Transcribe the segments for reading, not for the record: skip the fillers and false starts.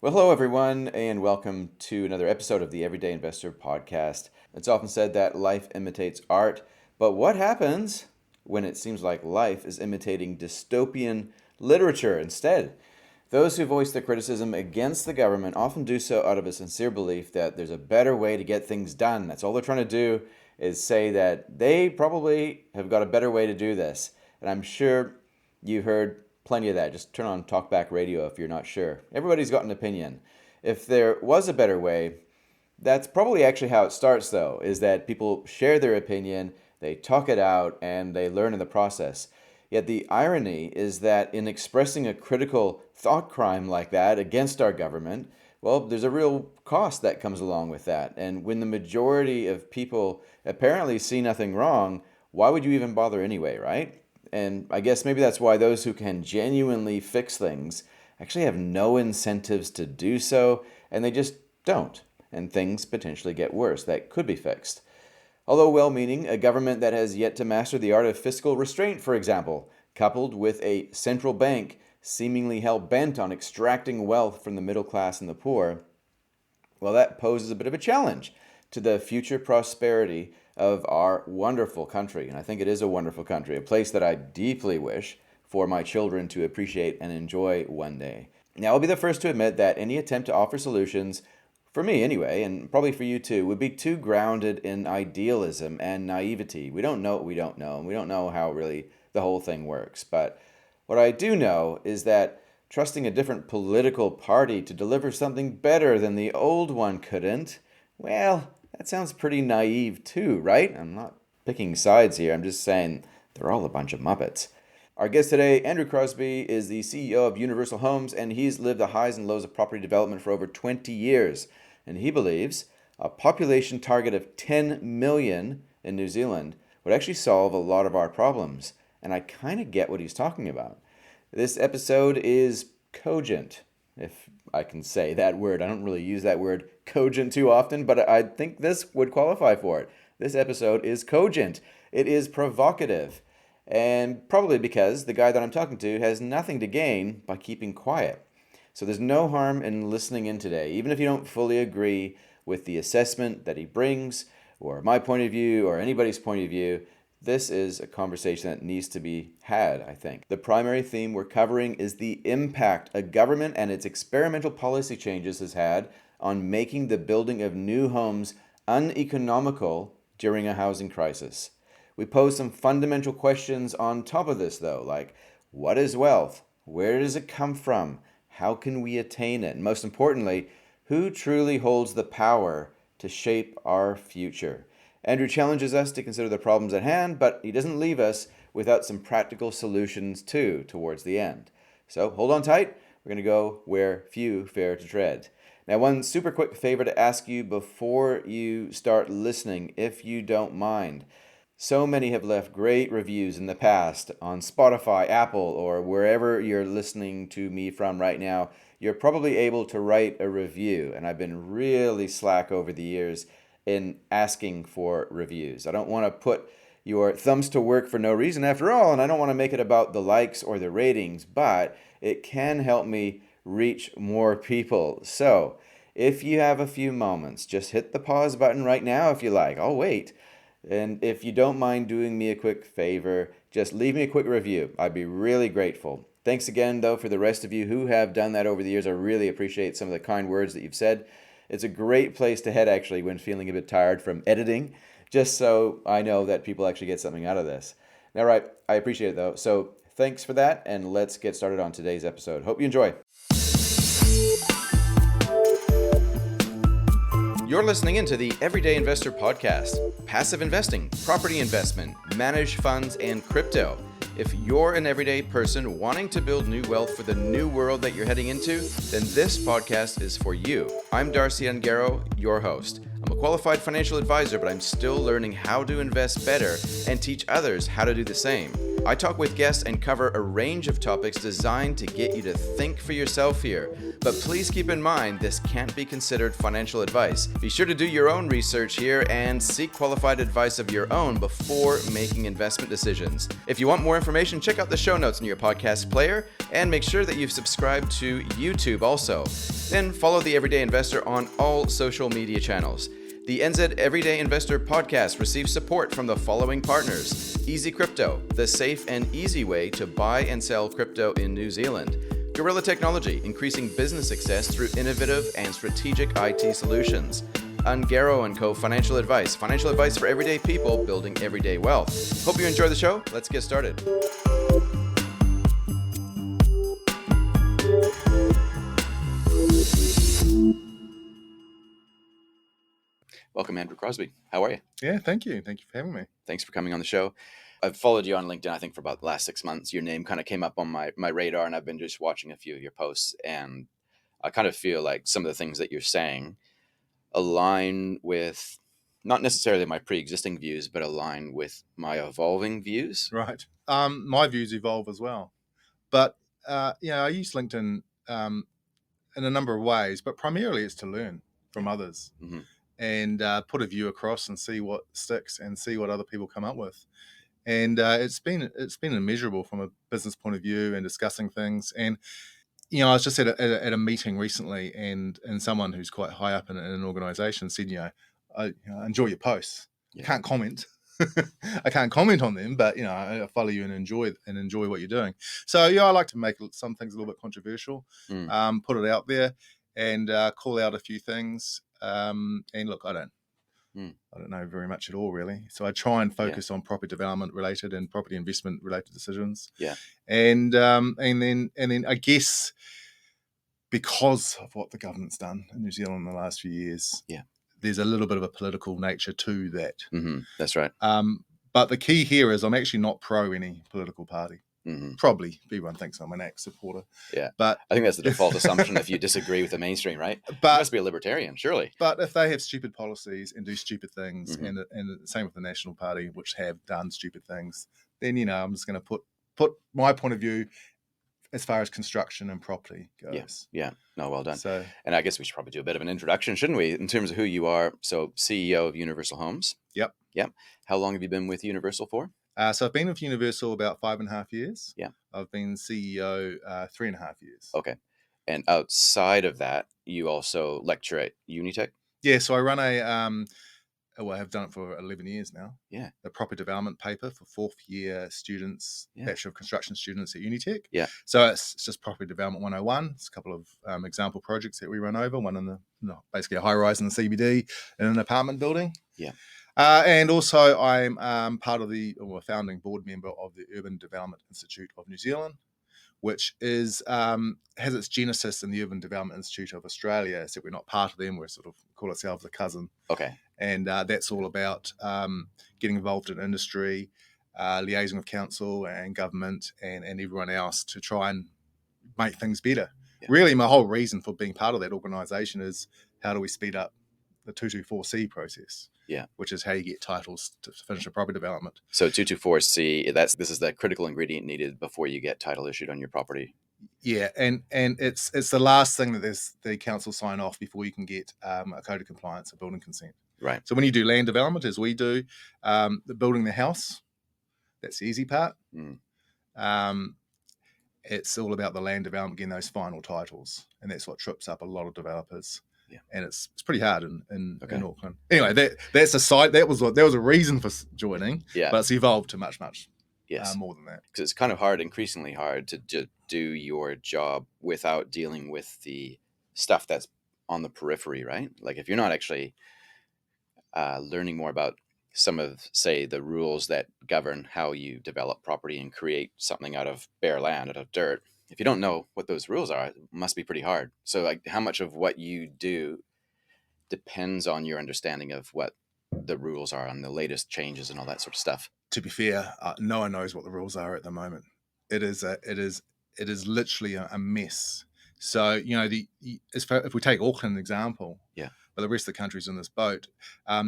Well, hello everyone, and welcome to another episode of the Everyday Investor podcast. It's often said that life imitates art, but what happens when it seems like life is imitating dystopian literature instead? Those who voice their criticism against the government often do so out of a sincere belief that there's a better way to get things done. That's all they're trying to do is say that they probably have got a better way to do this. And I'm sure you've heard plenty of that. Just turn on talkback radio if you're not sure. Everybody's got an opinion. If there was a better way, that's probably actually how it starts, though, is that people share their opinion, they talk it out, and they learn in the process. Yet the irony is that in expressing a critical thought crime like that against our government, well, there's a real cost that comes along with that. And when the majority of people apparently see nothing wrong, why would you even bother anyway, right? And I guess maybe that's why those who can genuinely fix things actually have no incentives to do so, and they just don't. And things potentially get worse that could be fixed. Although well-meaning, a government that has yet to master the art of fiscal restraint, for example, coupled with a central bank seemingly hell-bent on extracting wealth from the middle class and the poor, well, that poses a bit of a challenge to the future prosperity of our wonderful country. And I think it is a wonderful country, a place that I deeply wish for my children to appreciate and enjoy one day. Now, I'll be the first to admit that any attempt to offer solutions, for me anyway, and probably for you too, would be too grounded in idealism and naivety. We don't know what we don't know, and we don't know how really the whole thing works. But what I do know is that trusting a different political party to deliver something better than the old one couldn't, well, that sounds pretty naive too, right? I'm not picking sides here. I'm just saying they're all a bunch of Muppets. Our guest today, Andrew Crosby, is the CEO of Universal Homes, and he's lived the highs and lows of property development for over 20 years. And he believes a population target of 10 million in New Zealand would actually solve a lot of our problems. And I kind of get what he's talking about. This episode is cogent, if I can say that word. I don't really use that word cogent too often, but I think this would qualify for it. This episode is cogent. It is provocative. And probably because the guy that I'm talking to has nothing to gain by keeping quiet. So there's no harm in listening in today, even if you don't fully agree with the assessment that he brings, or my point of view, or anybody's point of view. This is a conversation that needs to be had, I think. The primary theme we're covering is the impact a government and its experimental policy changes has had on making the building of new homes uneconomical during a housing crisis. We pose some fundamental questions on top of this, though, like what is wealth? Where does it come from? How can we attain it? And most importantly, who truly holds the power to shape our future? Andrew challenges us to consider the problems at hand, but he doesn't leave us without some practical solutions too towards the end. So hold on tight. We're going to go where few fare to tread. Now, one super quick favor to ask you before you start listening, if you don't mind. So many have left great reviews in the past on Spotify, Apple, or wherever you're listening to me from right now. You're probably able to write a review, and I've been really slack over the years in asking for reviews. I don't want to put your thumbs to work for no reason after all, and I don't want to make it about the likes or the ratings, but it can help me reach more people. So if you have a few moments, just hit the pause button right now if you like. I'll wait. And if you don't mind doing me a quick favor, just leave me a quick review. I'd be really grateful. Thanks again, though, for the rest of you who have done that over the years. I really appreciate some of the kind words that you've said. It's a great place to head, actually, when feeling a bit tired from editing, just so I know that people actually get something out of this. All right, I appreciate it, though. So thanks for that, and let's get started on today's episode. Hope you enjoy. You're listening into the Everyday Investor Podcast. Passive investing, property investment, managed funds, and crypto. If you're an everyday person wanting to build new wealth for the new world that you're heading into, then this podcast is for you. I'm Darcy Ungaro, your host. I'm a qualified financial advisor, but I'm still learning how to invest better and teach others how to do the same. I talk with guests and cover a range of topics designed to get you to think for yourself here. But please keep in mind, this can't be considered financial advice. Be sure to do your own research here and seek qualified advice of your own before making investment decisions. If you want more information, check out the show notes in your podcast player and make sure that you've subscribed to YouTube also. Then follow The Everyday Investor on all social media channels. The NZ Everyday Investor podcast receives support from the following partners: Easy Crypto, the safe and easy way to buy and sell crypto in New Zealand; Gorilla Technology, increasing business success through innovative and strategic IT solutions; Ungaro & Co. Financial Advice for everyday people building everyday wealth. Hope you enjoy the show. Let's get started. Welcome, Andrew Crosby. How are you? Yeah, thank you. Thank you for having me. Thanks for coming on the show. I've followed you on LinkedIn, I think, for about the last 6 months. Your name kind of came up on my radar, and I've been just watching a few of your posts. And I kind of feel like some of the things that you're saying align with not necessarily my pre-existing views, but align with my evolving views. Right. My views evolve as well. But, I use LinkedIn in a number of ways, but primarily it's to learn from others. Mm-hmm. And put a view across and see what sticks and see what other people come up with. And it's been immeasurable from a business point of view and discussing things. And I was just at a meeting recently, and someone who's quite high up in an organisation said, I enjoy your posts. Yeah. I can't comment. I can't comment on them, but I follow you and enjoy what you're doing. So I like to make some things a little bit controversial, put it out there, and call out a few things. And look, I don't know very much at all, really. So I try and focus on property development related and property investment related decisions. Yeah. And then I guess because of what the government's done in New Zealand in the last few years, there's a little bit of a political nature to that. Mm-hmm. That's right. But the key here is I'm actually not pro any political party. Mm-hmm. Probably everyone thinks I'm an ACT supporter. Yeah, but I think that's the default assumption if you disagree with the mainstream, right? But you must be a libertarian, surely. But if they have stupid policies and do stupid things, and the same with the National Party, which have done stupid things, then I'm just going to put my point of view as far as construction and property goes. Yeah. No, well done. So, and I guess we should probably do a bit of an introduction, shouldn't we, in terms of who you are? So, CEO of Universal Homes. Yep. How long have you been with Universal for? So I've been with Universal about 5.5 years. Yeah. I've been CEO 3.5 years. Okay. And outside of that, you also lecture at Unitech? Yeah. So I run I have done it for 11 years now. Yeah. The property development paper for fourth year students, Bachelor of Construction students at Unitech. Yeah. So it's just Property Development 101. It's a couple of example projects that we run over, one in basically a high rise in the CBD in an apartment building. Yeah. And also I'm part of a founding board member of the Urban Development Institute of New Zealand, which is has its genesis in the Urban Development Institute of Australia, except we're not part of them. We sort of call ourselves a cousin. Okay. And that's all about getting involved in industry, liaising with council and government and everyone else to try and make things better. Yeah. Really, my whole reason for being part of that organisation is how do we speed up the 224C process? Yeah, which is how you get titles to finish a property development. So 224C, this is the critical ingredient needed before you get title issued on your property. Yeah, and it's the last thing that the council sign off before you can get a code of compliance or building consent. Right. So when you do land development, as we do, building the house, that's the easy part. It's all about the land development, getting those final titles, and that's what trips up a lot of developers. Yeah. And it's pretty hard in Auckland. Anyway, that's a site. That was a reason for joining. Yeah. But it's evolved to much more than that. Because it's kind of increasingly hard to do your job without dealing with the stuff that's on the periphery, right? Like if you're not actually learning more about some of, say, the rules that govern how you develop property and create something out of bare land, out of dirt. If you don't know what those rules are, it must be pretty hard. So like how much of what you do depends on your understanding of what the rules are and the latest changes and all that sort of stuff. To be fair, no one knows what the rules are at the moment. It is literally a mess. So, if we take Auckland example, but the rest of the country's in this boat.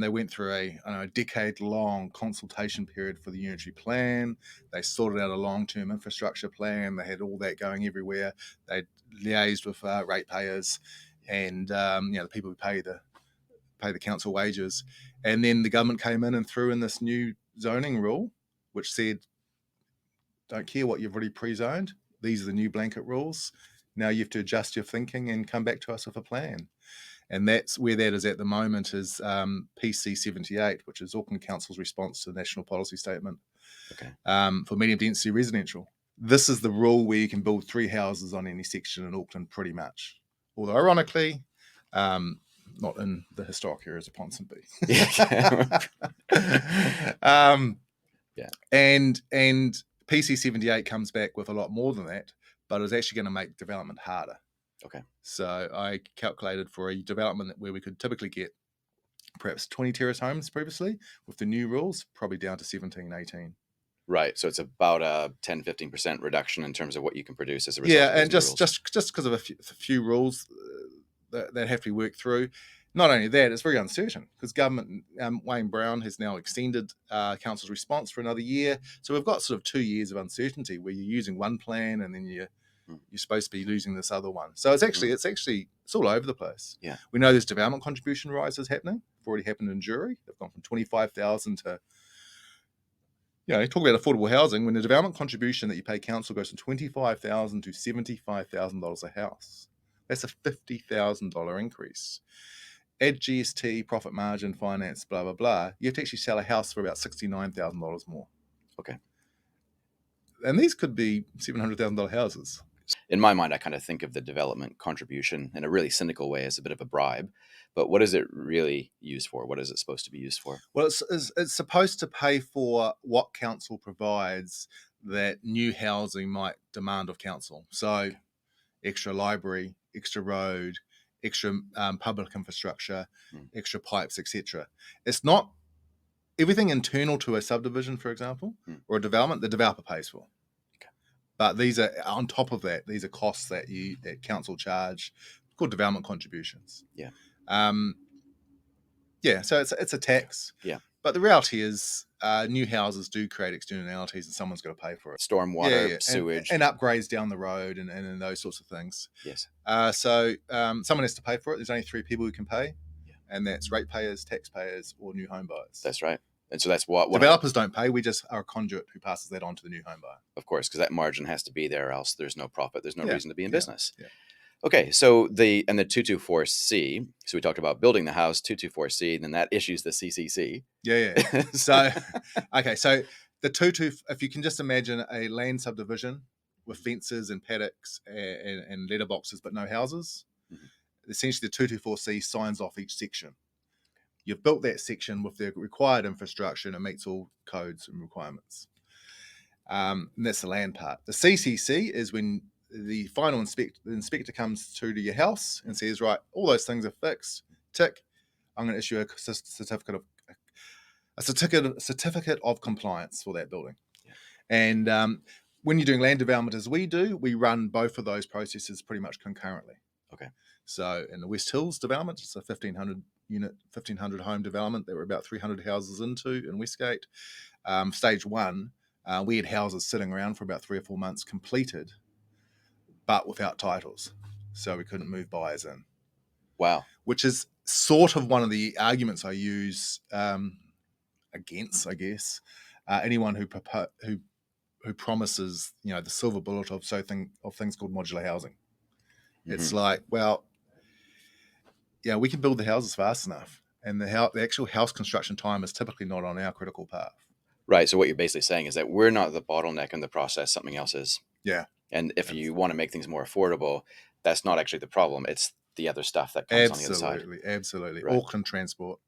They went through a decade-long consultation period for the unitary plan. They sorted out a long-term infrastructure plan. They had all that going everywhere. They liaised with ratepayers and the people who pay the council wages. And then the government came in and threw in this new zoning rule, which said, don't care what you've already pre-zoned. These are the new blanket rules. Now you have to adjust your thinking and come back to us with a plan. And that's where that is at the moment is PC 78, which is Auckland Council's response to the National Policy Statement for medium density residential. This is the rule where you can build 3 houses on any section in Auckland pretty much. Although ironically, not in the historic areas of Ponsonby. And PC 78 comes back with a lot more than that, but it's actually going to make development harder. Okay. So I calculated for a development where we could typically get perhaps 20 terrace homes previously, with the new rules, probably down to 17, 18. Right. So it's about a 10, 15% reduction in terms of what you can produce as a result. Yeah, and just because of a few rules that have to be worked through. Not only that, it's very uncertain because government, Wayne Brown has now extended council's response for another year. So we've got sort of 2 years of uncertainty where you're using one plan and then you're supposed to be losing this other one. So it's all over the place. Yeah. We know there's development contribution rises happening. It's already happened in Jury. They've gone from 25,000 to, talk about affordable housing. When the development contribution that you pay council goes from $25,000 to $75,000 a house, that's a $50,000 increase. Add GST, profit margin, finance, blah, blah, blah. You have to actually sell a house for about $69,000 more. Okay. And these could be $700,000 houses. In my mind, I kind of think of the development contribution in a really cynical way as a bit of a bribe. But what is it really used for? What is it supposed to be used for? Well, it's supposed to pay for what council provides that new housing might demand of council. So extra library, extra road, extra public infrastructure, extra pipes, etc. It's not everything internal to a subdivision, for example, or a development, the developer pays for. But these are on top of that. These are costs that council charge, called development contributions. Yeah. So it's a tax. Yeah. But the reality is, new houses do create externalities, and someone's got to pay for it. Stormwater, sewage, and upgrades down the road, and those sorts of things. Yes. So someone has to pay for it. There's only 3 people who can pay, and that's ratepayers, taxpayers, or new home buyers. That's right. And so that's what developers don't pay. We just are a conduit who passes that on to the new home buyer. Of course, because that margin has to be there, else there's no profit. There's no reason to be in business. Yeah. Okay, so the 224C. So we talked about building the house, 224C, and then that issues the CCC. Yeah. So so the if you can just imagine a land subdivision with fences and paddocks and letterboxes, but no houses. Essentially, the 224C signs off each section. You've built that section with the required infrastructure and it meets all codes and requirements. And that's the land part. The CCC is when the final inspector comes through to your house and says, right, all those things are fixed. Tick. I'm going to issue a certificate of compliance for that building. Yeah. And when you're doing land development as we do, we run both of those processes pretty much concurrently. Okay. So in the West Hills development, it's a 1,500 home development that we're about 300 houses into in Westgate. Stage 1, we had houses sitting around for about 3 or 4 months completed, but without titles. So we couldn't move buyers in. Wow. Which is sort of one of the arguments I use against, I guess, anyone who promises, the silver bullet of things called modular housing. Mm-hmm. It's like, well, we can build the houses fast enough, and the actual house construction time is typically not on our critical path. Right. So what you're basically saying is that we're not the bottleneck in the process; something else is. Yeah. And if you want to make things more affordable, that's not actually the problem. It's the other stuff that comes on the other side. Absolutely. Right. Auckland transport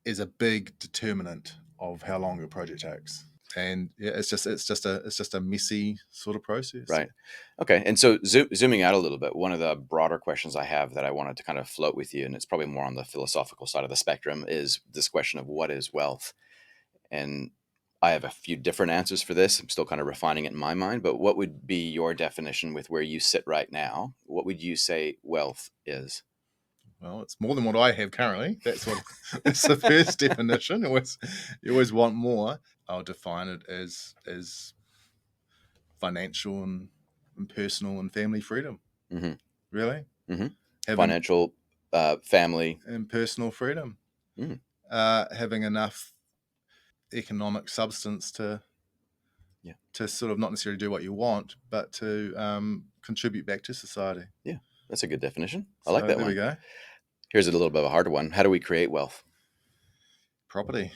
is a big determinant of how long your project takes. And it's just a messy sort of process. Right. Okay. And so zooming out a little bit, one of the broader questions I have that I wanted to kind of float with you, and it's probably more on the philosophical side of the spectrum, is this question of what is wealth? And I have a few different answers for this. I'm still kind of refining it in my mind, but what would be your definition with where you sit right now? what would you say wealth is? Well, it's more than what I have currently. That's the first definition. You always want more. I'll define it as financial and personal and family freedom. Mm-hmm. Really, Mm-hmm. having Financial, family, and personal freedom. Mm. Having enough economic substance to sort of not necessarily do what you want, but to contribute back to society. Yeah, that's a good definition. I like that there one. we go. Here's a little bit of a harder one. How do we create wealth? Property.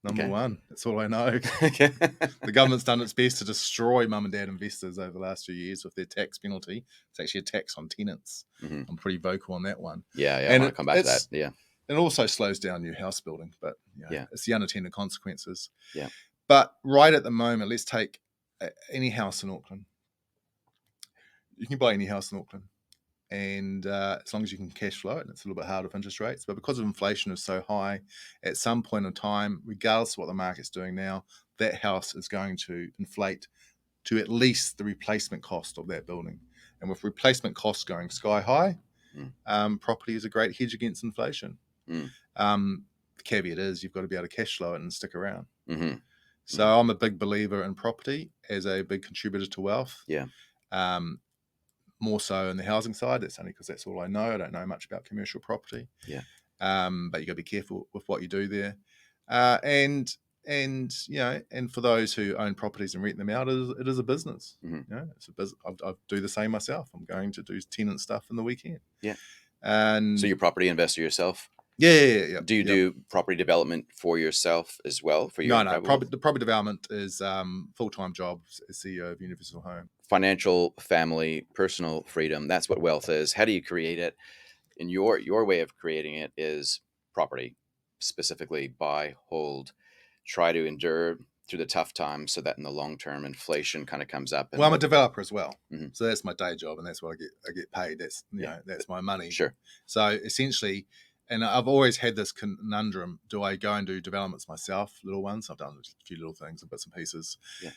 Number Okay. one. That's all I know. Okay. The government's done its best to destroy mum and dad investors over the last few years with their tax penalty. It's actually a tax on tenants. Mm-hmm. I'm pretty vocal on that one. Yeah, And I want to come back to that. Yeah. It also slows down new house building, but it's the unintended consequences. Yeah. But right at the moment, let's take any house in Auckland. You can buy any house in Auckland. And as long as you can cash flow it, and it's a little bit hard with interest rates, but because of inflation is so high, at some point in time, regardless of what the market's doing now, that house is going to inflate to at least the replacement cost of that building. And with replacement costs going sky high, property is a great hedge against inflation. The caveat is you've got to be able to cash flow it and stick around. Mm-hmm. So I'm a big believer in property as a big contributor to wealth. Yeah. More so in the housing side. That's only because that's all I know. I don't know much about commercial property. Yeah. But you got to be careful with what you do there. And for those who own properties and rent them out, it is a business. Mm-hmm. It's a business. I do the same myself. I'm going to do tenant stuff in the weekend. Yeah. And so you're a property investor yourself? Yeah. Do you do property development for yourself as well? For your No. The property development is full-time job as CEO of Universal Home. Financial, family, personal freedom. That's what wealth is. How do you create it? And your way of creating it is property, specifically buy, hold, try to endure through the tough times so that in the long term inflation kind of comes up. Well, I'm a developer as well. Mm-hmm. So that's my day job and that's what I get paid. That's that's my money. Sure. So essentially, and I've always had this conundrum, do I go and do developments myself, little ones? I've done a few little things and bits and pieces. Yeah.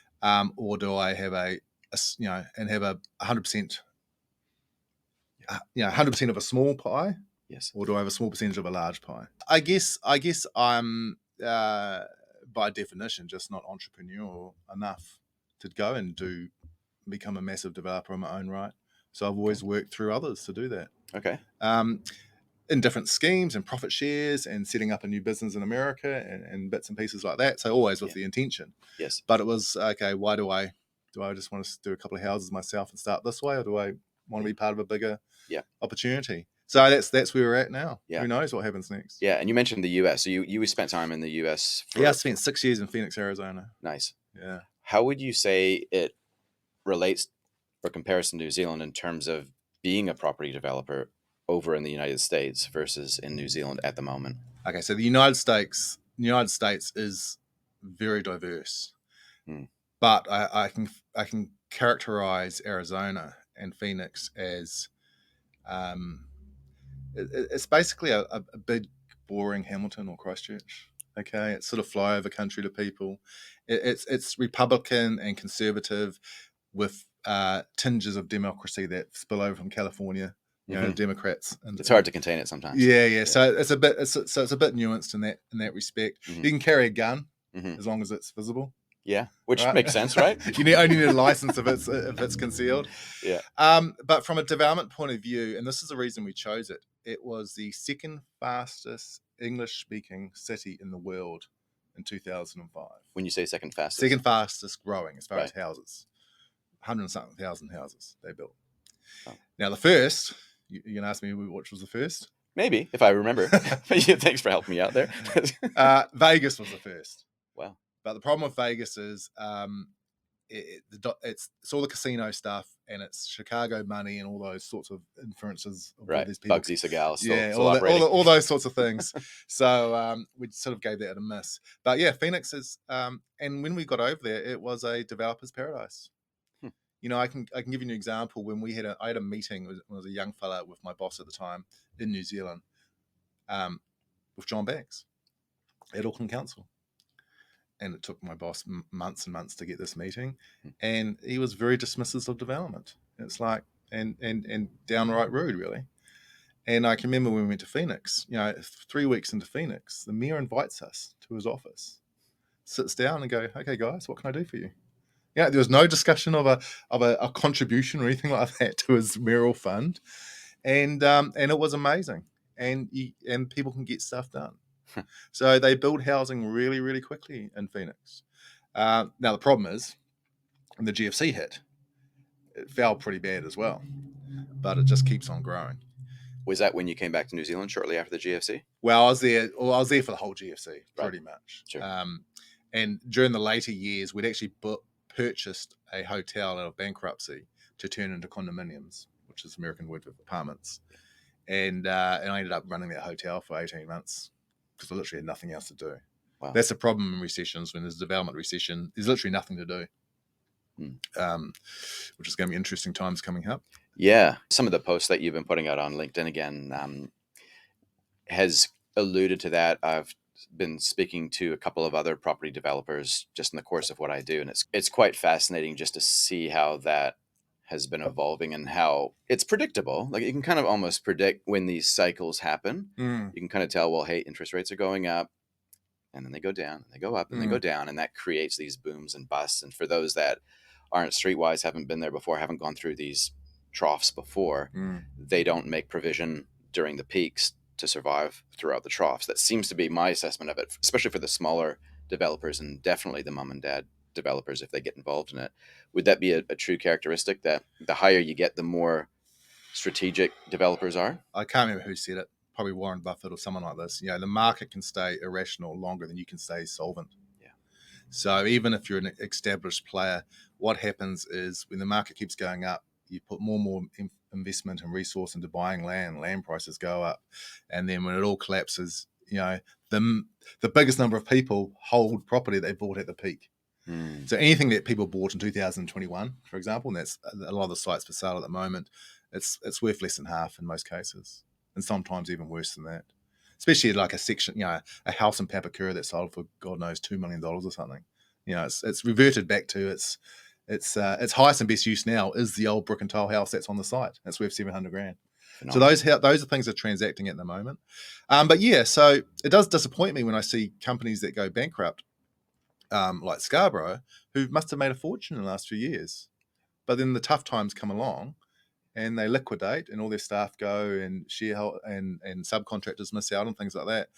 Or do I have a 100%, 100% of a small pie? Yes. Or do I have a small percentage of a large pie? I guess I'm by definition just not entrepreneurial enough to go and become a massive developer in my own right. So I've always worked through others to do that. Okay. In different schemes and profit shares and setting up a new business in America and bits and pieces like that. So always with the intention. Yes. But it was, okay, why do I just want to do a couple of houses myself and start this way? Or do I want to be part of a bigger opportunity? So that's where we're at now. Yeah. Who knows what happens next? Yeah. And you mentioned the US. So you spent time in the US. I spent 6 years in Phoenix, Arizona. Nice. Yeah. How would you say it relates or comparison to New Zealand in terms of being a property developer over in the United States versus in New Zealand at the moment? Okay, so the United States is very diverse, but I can characterize Arizona and Phoenix as it's basically a big boring Hamilton or Christchurch. Okay, it's sort of flyover country to people. It's Republican and conservative with tinges of democracy that spill over from California. Democrats. And it's hard to contain it sometimes. Yeah. So it's a bit nuanced in that respect. Mm-hmm. You can carry a gun as long as it's visible. Yeah, which makes sense, right? You only need a license if it's concealed. Yeah. But from a development point of view, and this is the reason we chose it, it was the second fastest English-speaking city in the world in 2005. When you say second fastest? Second fastest growing as far as houses. 100-something thousand houses they built. Oh. Now the first, you can ask me which was the first? Maybe, if I remember. Thanks for helping me out there. Vegas was the first. Wow. But the problem with Vegas is it's all the casino stuff and it's Chicago money and all those sorts of inferences of all these people. Bugsy Sigal. All those sorts of things. So we sort of gave that a miss. But yeah, Phoenix is, and when we got over there, it was a developer's paradise. I can give you an example. When I had a meeting when I was a young fella with my boss at the time in New Zealand, with John Banks at Auckland Council. And it took my boss months and months to get this meeting. And he was very dismissive of development. It's like, and downright rude, really. And I can remember when we went to Phoenix, 3 weeks into Phoenix, the mayor invites us to his office, sits down and go, "Okay, guys, what can I do for you?" Yeah, there was no discussion of a contribution or anything like that to his mayoral fund, and it was amazing. And people can get stuff done. So they build housing really, really quickly in Phoenix. Now the problem is, when the GFC hit, it fell pretty bad as well, but it just keeps on growing. Was that when you came back to New Zealand shortly after the GFC? Well, I was there. Well, I was there for the whole GFC, pretty much. Sure. And during the later years, we'd actually purchased a hotel out of bankruptcy to turn into condominiums, which is the American word for apartments. And I ended up running that hotel for 18 months because I literally had nothing else to do. Wow. That's the problem in recessions. When there's a development recession, there's literally nothing to do. Which is going to be interesting times coming up. Yeah. Some of the posts that you've been putting out on LinkedIn again has alluded to that. I've been speaking to a couple of other property developers just in the course of what I do. And it's quite fascinating just to see how that has been evolving and how it's predictable. Like you can kind of almost predict when these cycles happen. You can kind of tell, well, hey, interest rates are going up and then they go down and they go up and they go down. And that creates these booms and busts. And for those that aren't streetwise, haven't been there before, haven't gone through these troughs before, they don't make provision during the peaks to survive throughout the troughs. That seems to be my assessment of it, especially for the smaller developers and definitely the mom and dad developers if they get involved in it. Would that be a true characteristic that the higher you get, the more strategic developers are? I can't remember who said it. Probably Warren Buffett or someone like this. The market can stay irrational longer than you can stay solvent. Yeah. So even if you're an established player, what happens is when the market keeps going up, you put more and more investment and resource into buying land prices go up. And then when it all collapses, the biggest number of people hold property they bought at the peak. So anything that people bought in 2021, for example, and that's a lot of the sites for sale at the moment, it's worth less than half in most cases, and sometimes even worse than that. Especially like a section, a house in Papakura that sold for God knows $2 million or something. It's reverted back to its highest and best use now is the old brick and tile house that's on the site. That's worth $700,000. So those are things that are transacting at the moment. But yeah, so it does disappoint me when I see companies that go bankrupt, like Scarborough, who must have made a fortune in the last few years. But then the tough times come along and they liquidate and all their staff go and shareholders and subcontractors miss out and things like that.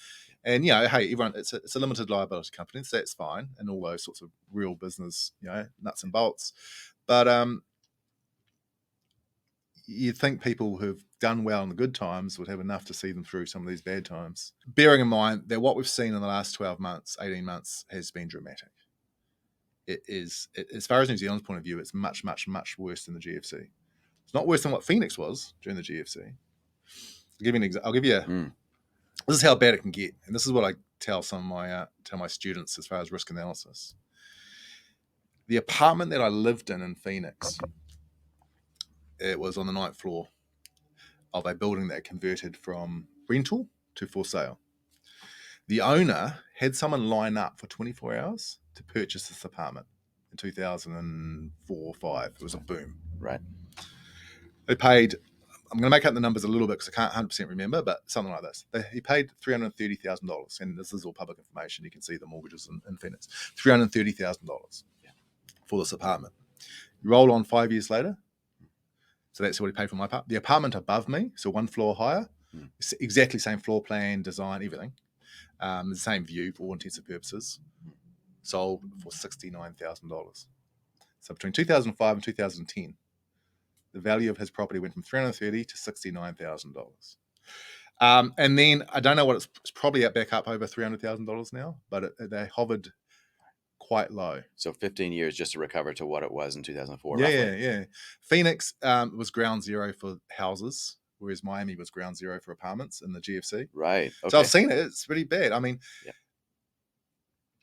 And, hey, everyone, it's a limited liability company, so that's fine. And all those sorts of real business, nuts and bolts. But you'd think people who've done well in the good times would have enough to see them through some of these bad times. Bearing in mind that what we've seen in the last 12 months, 18 months has been dramatic. It is, as far as New Zealand's point of view, it's much, much, much worse than the GFC. It's not worse than what Phoenix was during the GFC. I'll give you an example. This is how bad it can get. And this is what I tell some of my students as far as risk analysis. The apartment that I lived in Phoenix, it was on the 9th floor of a building that converted from rental to for sale. The owner had someone line up for 24 hours to purchase this apartment in 2004 or 5. It was a boom. Right. They paid, I'm going to make up the numbers a little bit because I can't 100% remember, but something like this. He paid $330,000, and this is all public information. You can see the mortgages in Phoenix. $330,000 for this apartment. You roll on 5 years later, so that's what he paid for my apartment. The apartment above me, so one floor higher, exactly same floor plan, design, everything. The same view for all intents and purposes, sold for $69,000. So between 2005 and 2010, the value of his property went from $330,000 to $69,000. And then I don't know what it's probably back up over $300,000 now, but they hovered quite low. So 15 years just to recover to what it was in 2004. Yeah. Phoenix was ground zero for houses, whereas Miami was ground zero for apartments in the GFC. Right. Okay. So I've seen it. It's pretty bad. I mean,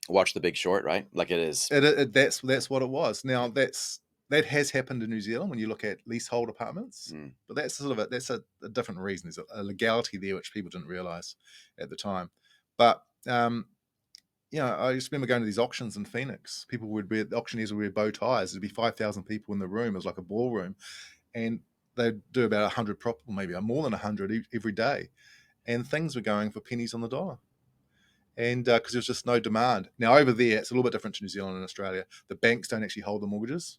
watch The Big Short, right? Like it is. That's what it was. Now that has happened in New Zealand when you look at leasehold apartments, but that's that's a different reason. There's a legality there which people didn't realize at the time. But I just remember going to these auctions in Phoenix. The auctioneers would wear bow ties. There'd be 5,000 people in the room. It was like a ballroom, and they'd do about 100 maybe more than 100 every day, and things were going for pennies on the dollar. And because there's just no demand. Now over there, it's a little bit different to New Zealand and Australia. The banks don't actually hold the mortgages.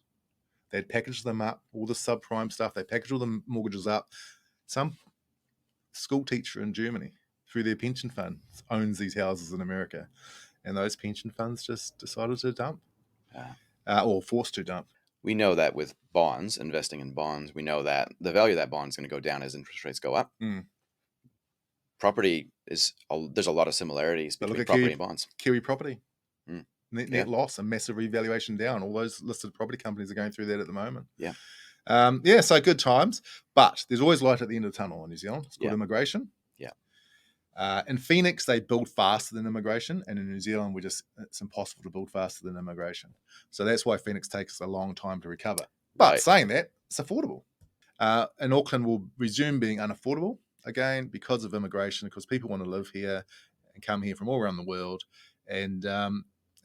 They'd package them up, all the subprime stuff. They package all the mortgages up. Some school teacher in Germany, through their pension fund, owns these houses in America, and those pension funds just decided to dump, or forced to dump. We know that with bonds, investing in bonds, we know that the value of that bond is going to go down as interest rates go up. Property there's a lot of similarities between property and bonds. Kiwi property. Net loss, a massive revaluation down. All those listed property companies are going through that at the moment. So good times. But there's always light at the end of the tunnel in New Zealand. It's called immigration. In Phoenix, they build faster than immigration. And in New Zealand, it's impossible to build faster than immigration. So that's why Phoenix takes a long time to recover. But saying that, it's affordable. And Auckland will resume being unaffordable again because of immigration, because people want to live here and come here from all around the world. And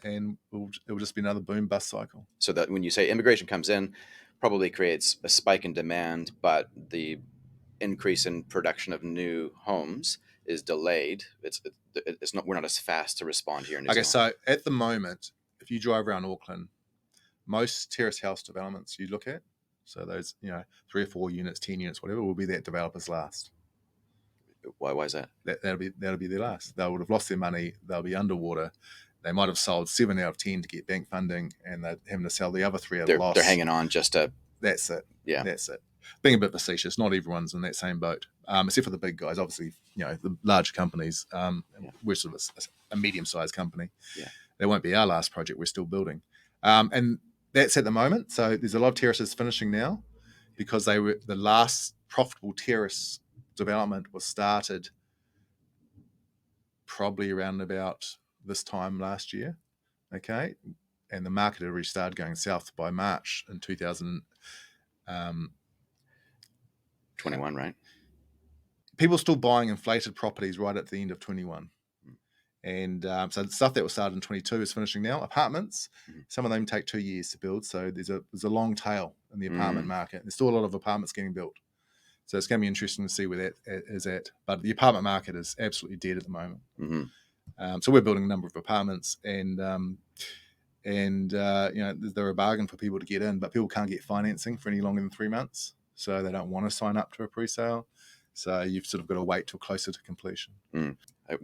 it will just be another boom bust cycle. So that when you say immigration comes in, probably creates a spike in demand, but the increase in production of new homes is delayed. It's not, we're not as fast to respond here in New Zealand. So at the moment, if you drive around Auckland, most terrace house developments you look at, so those 3 or 4 units, 10 units, whatever, will be that developer's last. Why is that? That'll be their last. They would have lost their money. They'll be underwater. They might have sold 7 out of 10 to get bank funding, and they're having to sell the other 3 at a loss. They're hanging on just to. That's it. Yeah, that's it. Being a bit facetious, not everyone's in that same boat, except for the big guys. Obviously, the large companies. We're sort of a medium-sized company. Yeah, that won't be our last project. We're still building, and that's at the moment. So there's a lot of terraces finishing now, because they were the last profitable terrace development was started probably around about this time last year, okay, and the market had already started going south by March in 2021, right? People still buying inflated properties right at the end of 21, and so the stuff that was started in 22 is finishing now. Apartments, some of them take 2 years to build, so there's a long tail in the apartment market. There's still a lot of apartments getting built. So it's going to be interesting to see where that is at. But the apartment market is absolutely dead at the moment. So we're building a number of apartments, and they're a bargain for people to get in, but people can't get financing for any longer than 3 months. So they don't want to sign up to a pre-sale. So you've sort of got to wait till closer to completion.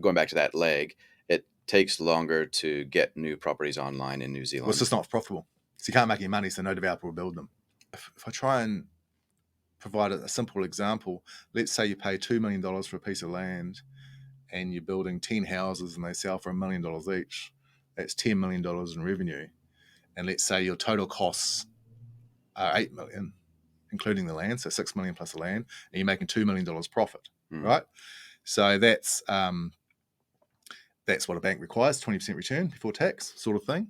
Going back to that leg, it takes longer to get new properties online in New Zealand. Well, it's just not profitable. So you can't make any money, so no developer will build them. If I try and provide a simple example, let's say you pay $2 million for a piece of land and you're building 10 houses and they sell for $1 million each. That's $10 million in revenue. And let's say your total costs are $8 million, including the land, so $6 million plus the land, and you're making $2 million profit, right? So that's what a bank requires, 20% return before tax sort of thing.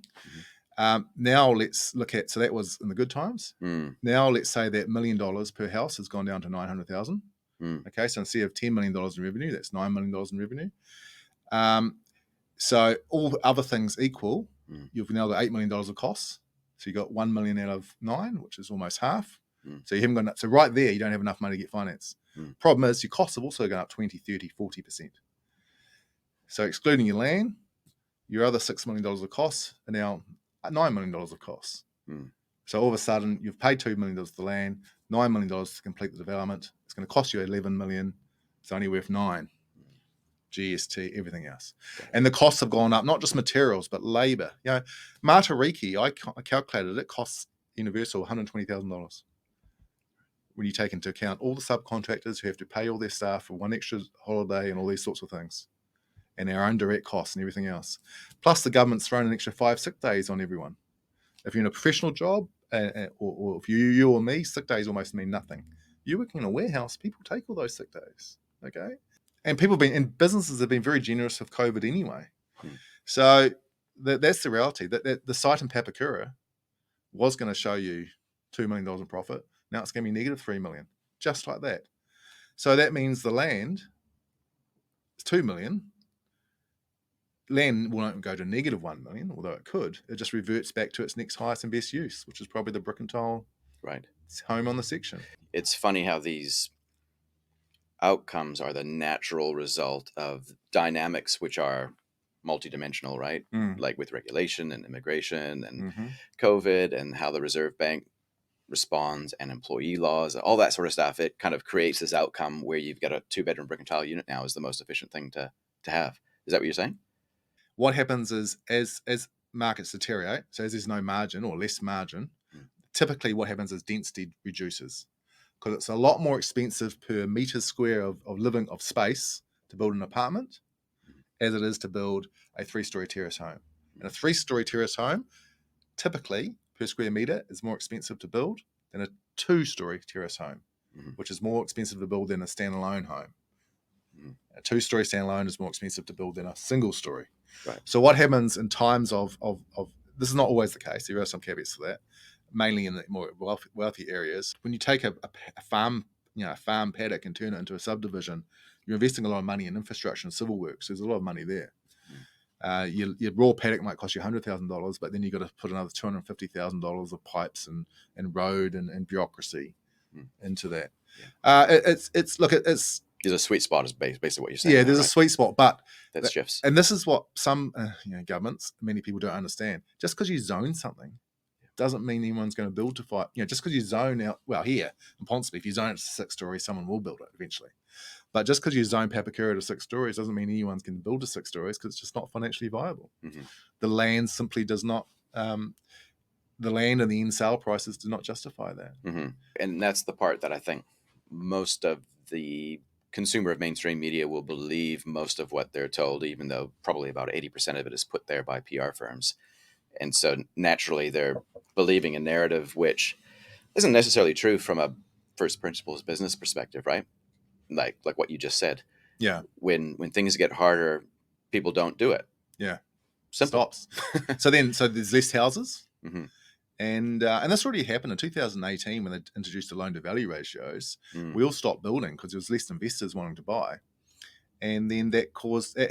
Now let's look at, so that was in the good times. Now let's say that $1 million per house has gone down to 900,000. Okay, so instead of $10 million in revenue, that's $9 million in revenue. So all other things equal, you've now got $8 million of costs. So you got 1 million out of 9, which is almost half. So you haven't got enough. So right there, you don't have enough money to get finance. Problem is, your costs have also gone up 20, 30, 40%. So excluding your land, your other $6 million of costs are now $9 million of costs. So all of a sudden, you've paid $2 million for the land, $9 million to complete the development. It's going to cost you $11 million. It's only worth $9 million. GST, everything else. And the costs have gone up, not just materials, but labor. Matariki, I calculated it costs Universal $120,000. When you take into account all the subcontractors who have to pay all their staff for one extra holiday and all these sorts of things, and our own direct costs and everything else. Plus the government's thrown an extra 5 sick days on everyone. If you're in a professional job, or if you or me, sick days almost mean nothing. You're working in a warehouse, people take all those sick days, okay? And businesses have been very generous with COVID anyway. So that's the reality. That the site in Papakura was going to show you $2 million in profit. Now it's going to be negative $3 million, just like that. So that means the land is $2 million. Land won't go to negative $1 million, although it could. It just reverts back to its next highest and best use, which is probably the brick and tile Right. It's home on the section. It's funny how these outcomes are the natural result of dynamics which are multidimensional, right? Like with regulation and immigration and COVID, and how the Reserve Bank responds, and employee laws, all that sort of stuff. It kind of creates this outcome where you've got a 2-bedroom brick and tile unit now is the most efficient thing to have. Is that what you're saying? What happens is as markets deteriorate, so as there's no margin or less margin, typically what happens is density reduces, because it's a lot more expensive per meter square of living of space to build an apartment as it is to build a 3-story terrace home. And a 3-story terrace home, typically per square meter, is more expensive to build than a 2-story terrace home, which is more expensive to build than a standalone home. A 2-story standalone is more expensive to build than a single story. Right. So what happens in times of this is not always the case. There are some caveats to that, mainly in the more wealthy areas. When you take a farm, a farm paddock and turn it into a subdivision, you're investing a lot of money in infrastructure and civil works. There's a lot of money there. Your raw paddock might cost you $100,000, but then you've got to put another $250,000 of pipes and road and bureaucracy into that. There's a sweet spot, is basically what you're saying. Yeah, there's a sweet spot, but that shifts. And this is what some governments, many people don't understand. Just because you zone something doesn't mean anyone's going to build to fight. Just because you zone out, well, here in Ponsonby, if you zone it to 6 stories, someone will build it eventually. But just because you zone Papakura to 6 stories doesn't mean anyone's going to build to 6 stories, because it's just not financially viable. The land simply does not. The land and the end sale prices do not justify that. And that's the part that I think most of the consumer of mainstream media will believe most of what they're told, even though probably about 80% of it is put there by PR firms. And so naturally they're believing a narrative which isn't necessarily true from a first principles business perspective, right? Like what you just said. Yeah. When things get harder, people don't do it. Yeah. Simple. Stops. so there's less houses. And this already happened in 2018 when they introduced the loan to value ratios. We all stopped building because there was less investors wanting to buy. And then that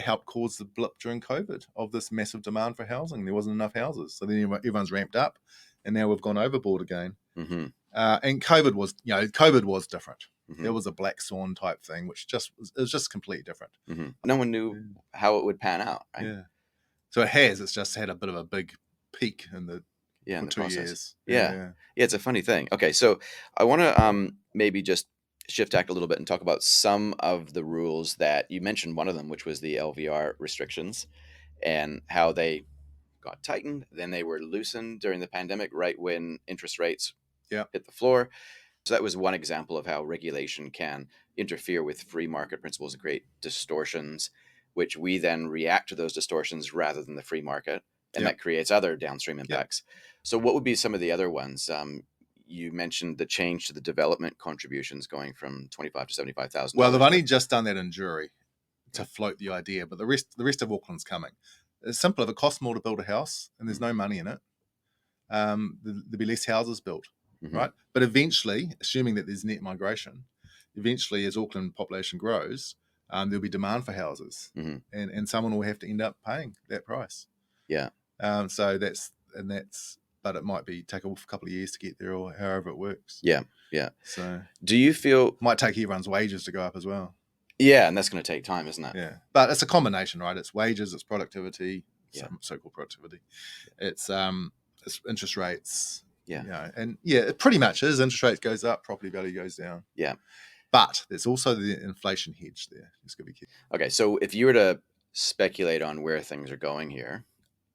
helped cause the blip during COVID of this massive demand for housing. There wasn't enough houses. So then everyone's ramped up, and now we've gone overboard again. And COVID was different. It was a black swan type thing, which it was just completely different. No one knew how it would pan out, right? Yeah. So it's just had a bit of a big peak in the 2 years. Yeah, it's a funny thing. Okay, so I want to maybe just shift tack a little bit and talk about some of the rules that you mentioned. One of them, which was the LVR restrictions, and how they got tightened. Then they were loosened during the pandemic, right when interest rates hit the floor. So that was one example of how regulation can interfere with free market principles and create distortions, which we then react to those distortions rather than the free market. And that creates other downstream impacts. So what would be some of the other ones? You mentioned the change to the development contributions going from $25,000 to $75,000. Well, they've only just done that in jury to float the idea, but the rest of Auckland's coming. It's simple. If it costs more to build a house and there's no money in it, there'll be less houses built, right? But eventually, assuming that there's net migration, as Auckland population grows, there'll be demand for houses, and someone will have to end up paying that price. Yeah. But it might take a couple of years to get there, or however it works. Yeah. So do you feel might take everyone's wages to go up as well? Yeah, and that's going to take time, isn't it? Yeah, but it's a combination, right? It's wages, it's productivity, so-called productivity. It's interest rates. Yeah. It pretty much is. Interest rates goes up, property value goes down. Yeah. But there's also the inflation hedge there. Just got to be careful. Okay, so if you were to speculate on where things are going here,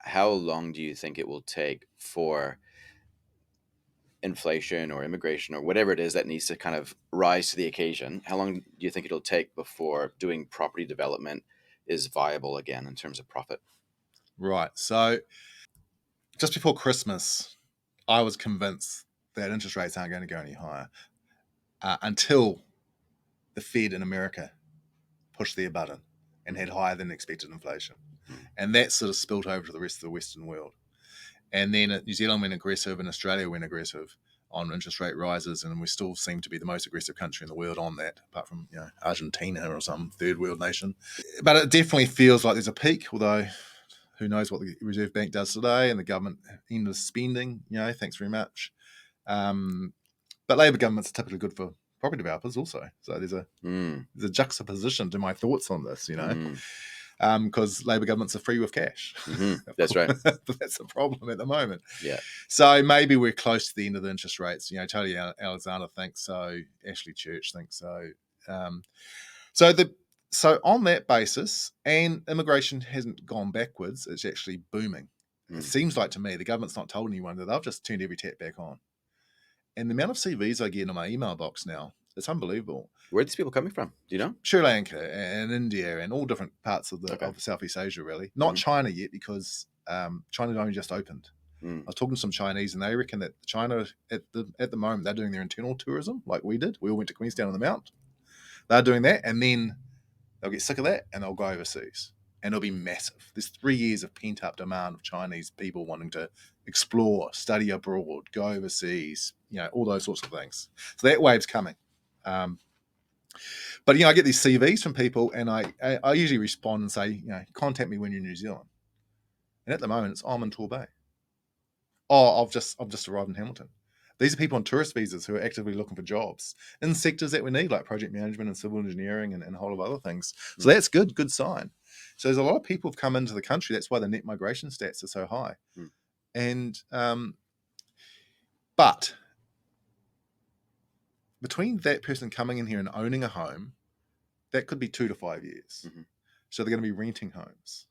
how long do you think it will take for inflation or immigration or whatever it is that needs to kind of rise to the occasion? How long do you think it'll take before doing property development is viable again in terms of profit? Right. So just before Christmas, I was convinced that interest rates aren't going to go any higher until the Fed in America pushed their button and had higher than expected inflation. And that sort of spilled over to the rest of the Western world. And then New Zealand went aggressive and Australia went aggressive on interest rate rises, and we still seem to be the most aggressive country in the world on that, apart from Argentina or some third world nation. But it definitely feels like there's a peak, although who knows what the Reserve Bank does today, and the government endless spending. Thanks very much. But Labor governments are typically good for property developers also. So there's a Mm. juxtaposition to my thoughts on this, Mm. because Labor governments are free with cash. Mm-hmm. That's right. But that's a problem at the moment. Yeah. So maybe we're close to the end of the interest rates. Tony Alexander thinks so. Ashley Church thinks so. Um, so on that basis, and immigration hasn't gone backwards, it's actually booming. Mm. It seems like to me the government's not told anyone that they've just turned every tap back on. And the amount of CVs I get in my email box now, it's unbelievable. Where are these people coming from? Do you know? Sri Lanka and India and all different parts of Southeast Asia, really. Not China yet, because China only just opened. I was talking to some Chinese, and they reckon that China at the moment they're doing their internal tourism like we did. We all went to Queenstown on the Mount. They're doing that, and then they'll get sick of that and they'll go overseas, and it'll be massive. There's 3 years of pent up demand of Chinese people wanting to explore, study abroad, go overseas, all those sorts of things. So that wave's coming. But I get these CVs from people, and I usually respond and say, contact me when you're in New Zealand. And at the moment, it's I'm in Torbay. Oh, I've just arrived in Hamilton. These are people on tourist visas who are actively looking for jobs in sectors that we need, like project management and civil engineering and a whole of other things. So that's good sign. So there's a lot of people who've come into the country. That's why the net migration stats are so high. And but between that person coming in here and owning a home, that could be 2 to 5 years. So they're going to be renting homes.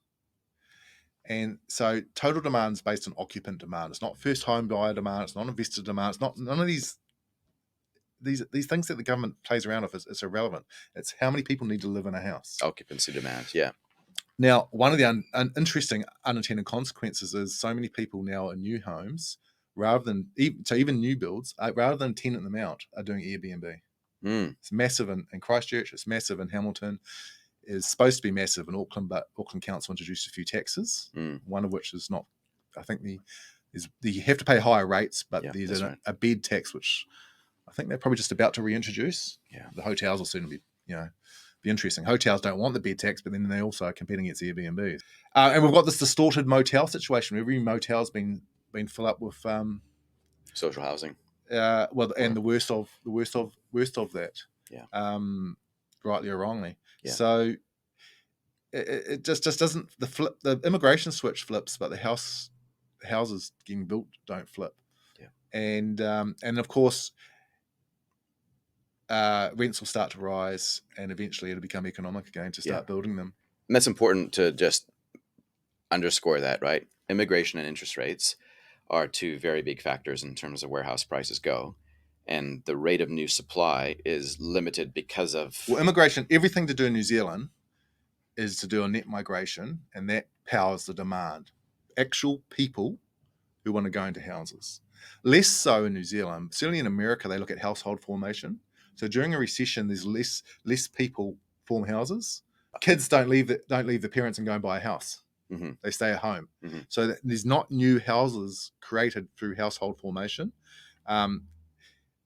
And so total demand is based on occupant demand. It's not first home buyer demand. It's not investor demand. It's not none of these things that the government plays around with. It's irrelevant. It's how many people need to live in a house. Occupancy demand, yeah. Now, one of the interesting unintended consequences is so many people now in new homes, rather than even new builds, rather than tenant them out, are doing Airbnb. It's massive in Christchurch. It's massive in Hamilton. Is supposed to be massive in Auckland, but Auckland Council introduced a few taxes, one of which is not, I think you have to pay higher rates, but there's a bed tax, which I think they're probably just about to reintroduce. Yeah. The hotels will soon be interesting. Hotels don't want the bed tax, but then they also are competing against Airbnb. And we've got this distorted motel situation. Every motel's been filled up with social housing. And the worst of that. Yeah. Rightly or wrongly. Yeah. So it just doesn't, the immigration switch flips, but the houses getting built don't flip. Yeah. And of course rents will start to rise, and eventually it'll become economic again to start building them. And that's important to just underscore that, right? Immigration and interest rates are 2 very big factors in terms of where house prices go. And the rate of new supply is limited because of... Well, immigration, everything to do in New Zealand is to do a net migration, and that powers the demand. Actual people who want to go into houses. Less so in New Zealand. Certainly in America, they look at household formation. So during a recession, there's less people form houses. Kids don't leave the parents and go and buy a house. They stay at home. So there's not new houses created through household formation.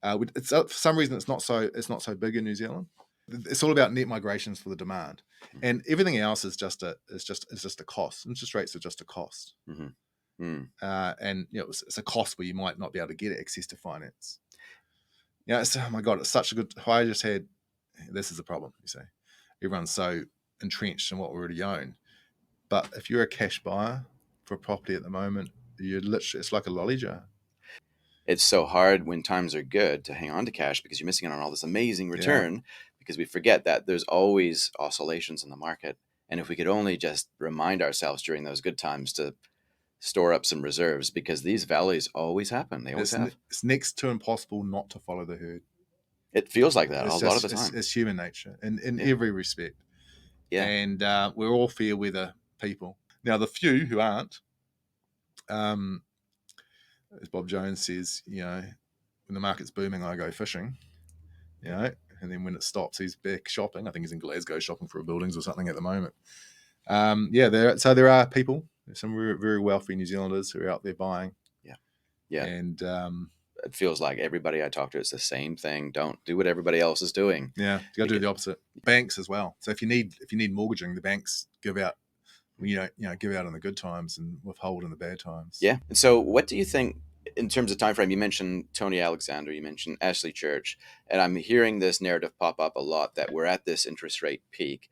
It's for some reason it's not so big in New Zealand. It's all about net migrations for the demand, and everything else is just a cost. Interest rates are just a cost, and it's a cost where you might not be able to get access to finance. Oh my God, it's such a good. I just had this is a problem. You see, everyone's so entrenched in what we already own, but if you're a cash buyer for a property at the moment, it's like a lolly jar. It's so hard when times are good to hang on to cash because you're missing out on all this amazing return, because we forget that there's always oscillations in the market. And if we could only just remind ourselves during those good times to store up some reserves, because these valleys always happen. They always have. It's next to impossible not to follow the herd. It feels like that a lot of the time. It's human nature in every respect. Yeah. And we're all fair weather people. Now, the few who aren't, as Bob Jones says, when the market's booming, I go fishing, and then when it stops, he's back shopping. I think he's in Glasgow shopping for buildings or something at the moment. There are people, some very, very wealthy New Zealanders who are out there buying. Yeah. And it feels like everybody I talk to, it's the same thing. Don't do what everybody else is doing. Yeah, you got to do the opposite. Banks as well. So if you need mortgaging, the banks give out, give out in the good times and withhold in the bad times. Yeah. And so what do you think in terms of time frame, you mentioned Tony Alexander, you mentioned Ashley Church, and I'm hearing this narrative pop up a lot that we're at this interest rate peak.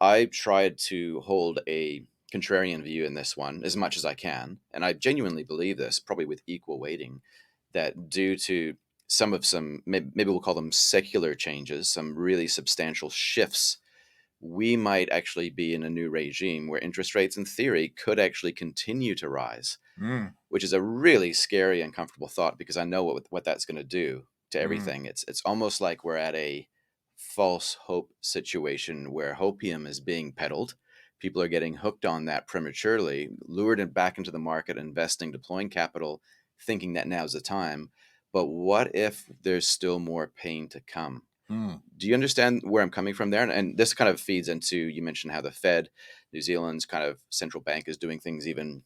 I tried to hold a contrarian view in this one as much as I can, and I genuinely believe this, probably with equal weighting, that due to some maybe we'll call them secular changes, some really substantial shifts, we might actually be in a new regime where interest rates, in theory, could actually continue to rise, Mm, which is a really scary, uncomfortable thought because I know what that's going to do to mm, everything. It's almost like we're at a false hope situation where hopium is being peddled. People are getting hooked on that prematurely, lured back into the market, investing, deploying capital, thinking that now's the time. But what if there's still more pain to come? mm, Do you understand where I'm coming from there? And this kind of feeds into, you mentioned how the Fed, New Zealand's kind of central bank, is doing things even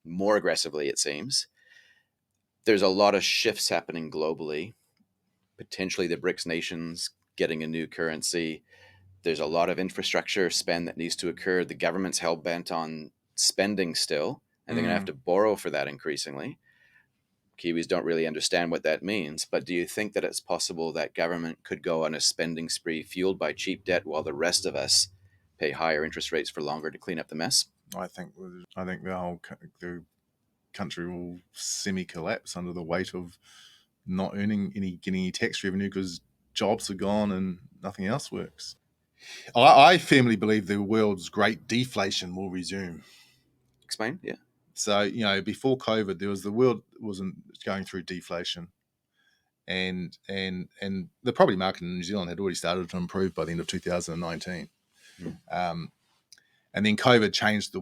more aggressively, it seems. There's a lot of shifts happening globally, potentially the BRICS nations getting a new currency. There's a lot of infrastructure spend that needs to occur. The government's hell bent on spending still, and they're going to have mm. to borrow for that increasingly. Kiwis don't really understand what that means, but do you think that it's possible that government could go on a spending spree fueled by cheap debt while the rest of us pay higher interest rates for longer to clean up the mess? I think the country will semi-collapse under the weight of not getting any tax revenue because jobs are gone and nothing else works. I firmly believe the world's great deflation will resume. Explain. Yeah. So, before COVID, the world wasn't going through deflation, and the property market in New Zealand had already started to improve by the end of 2019. Mm. And then COVID changed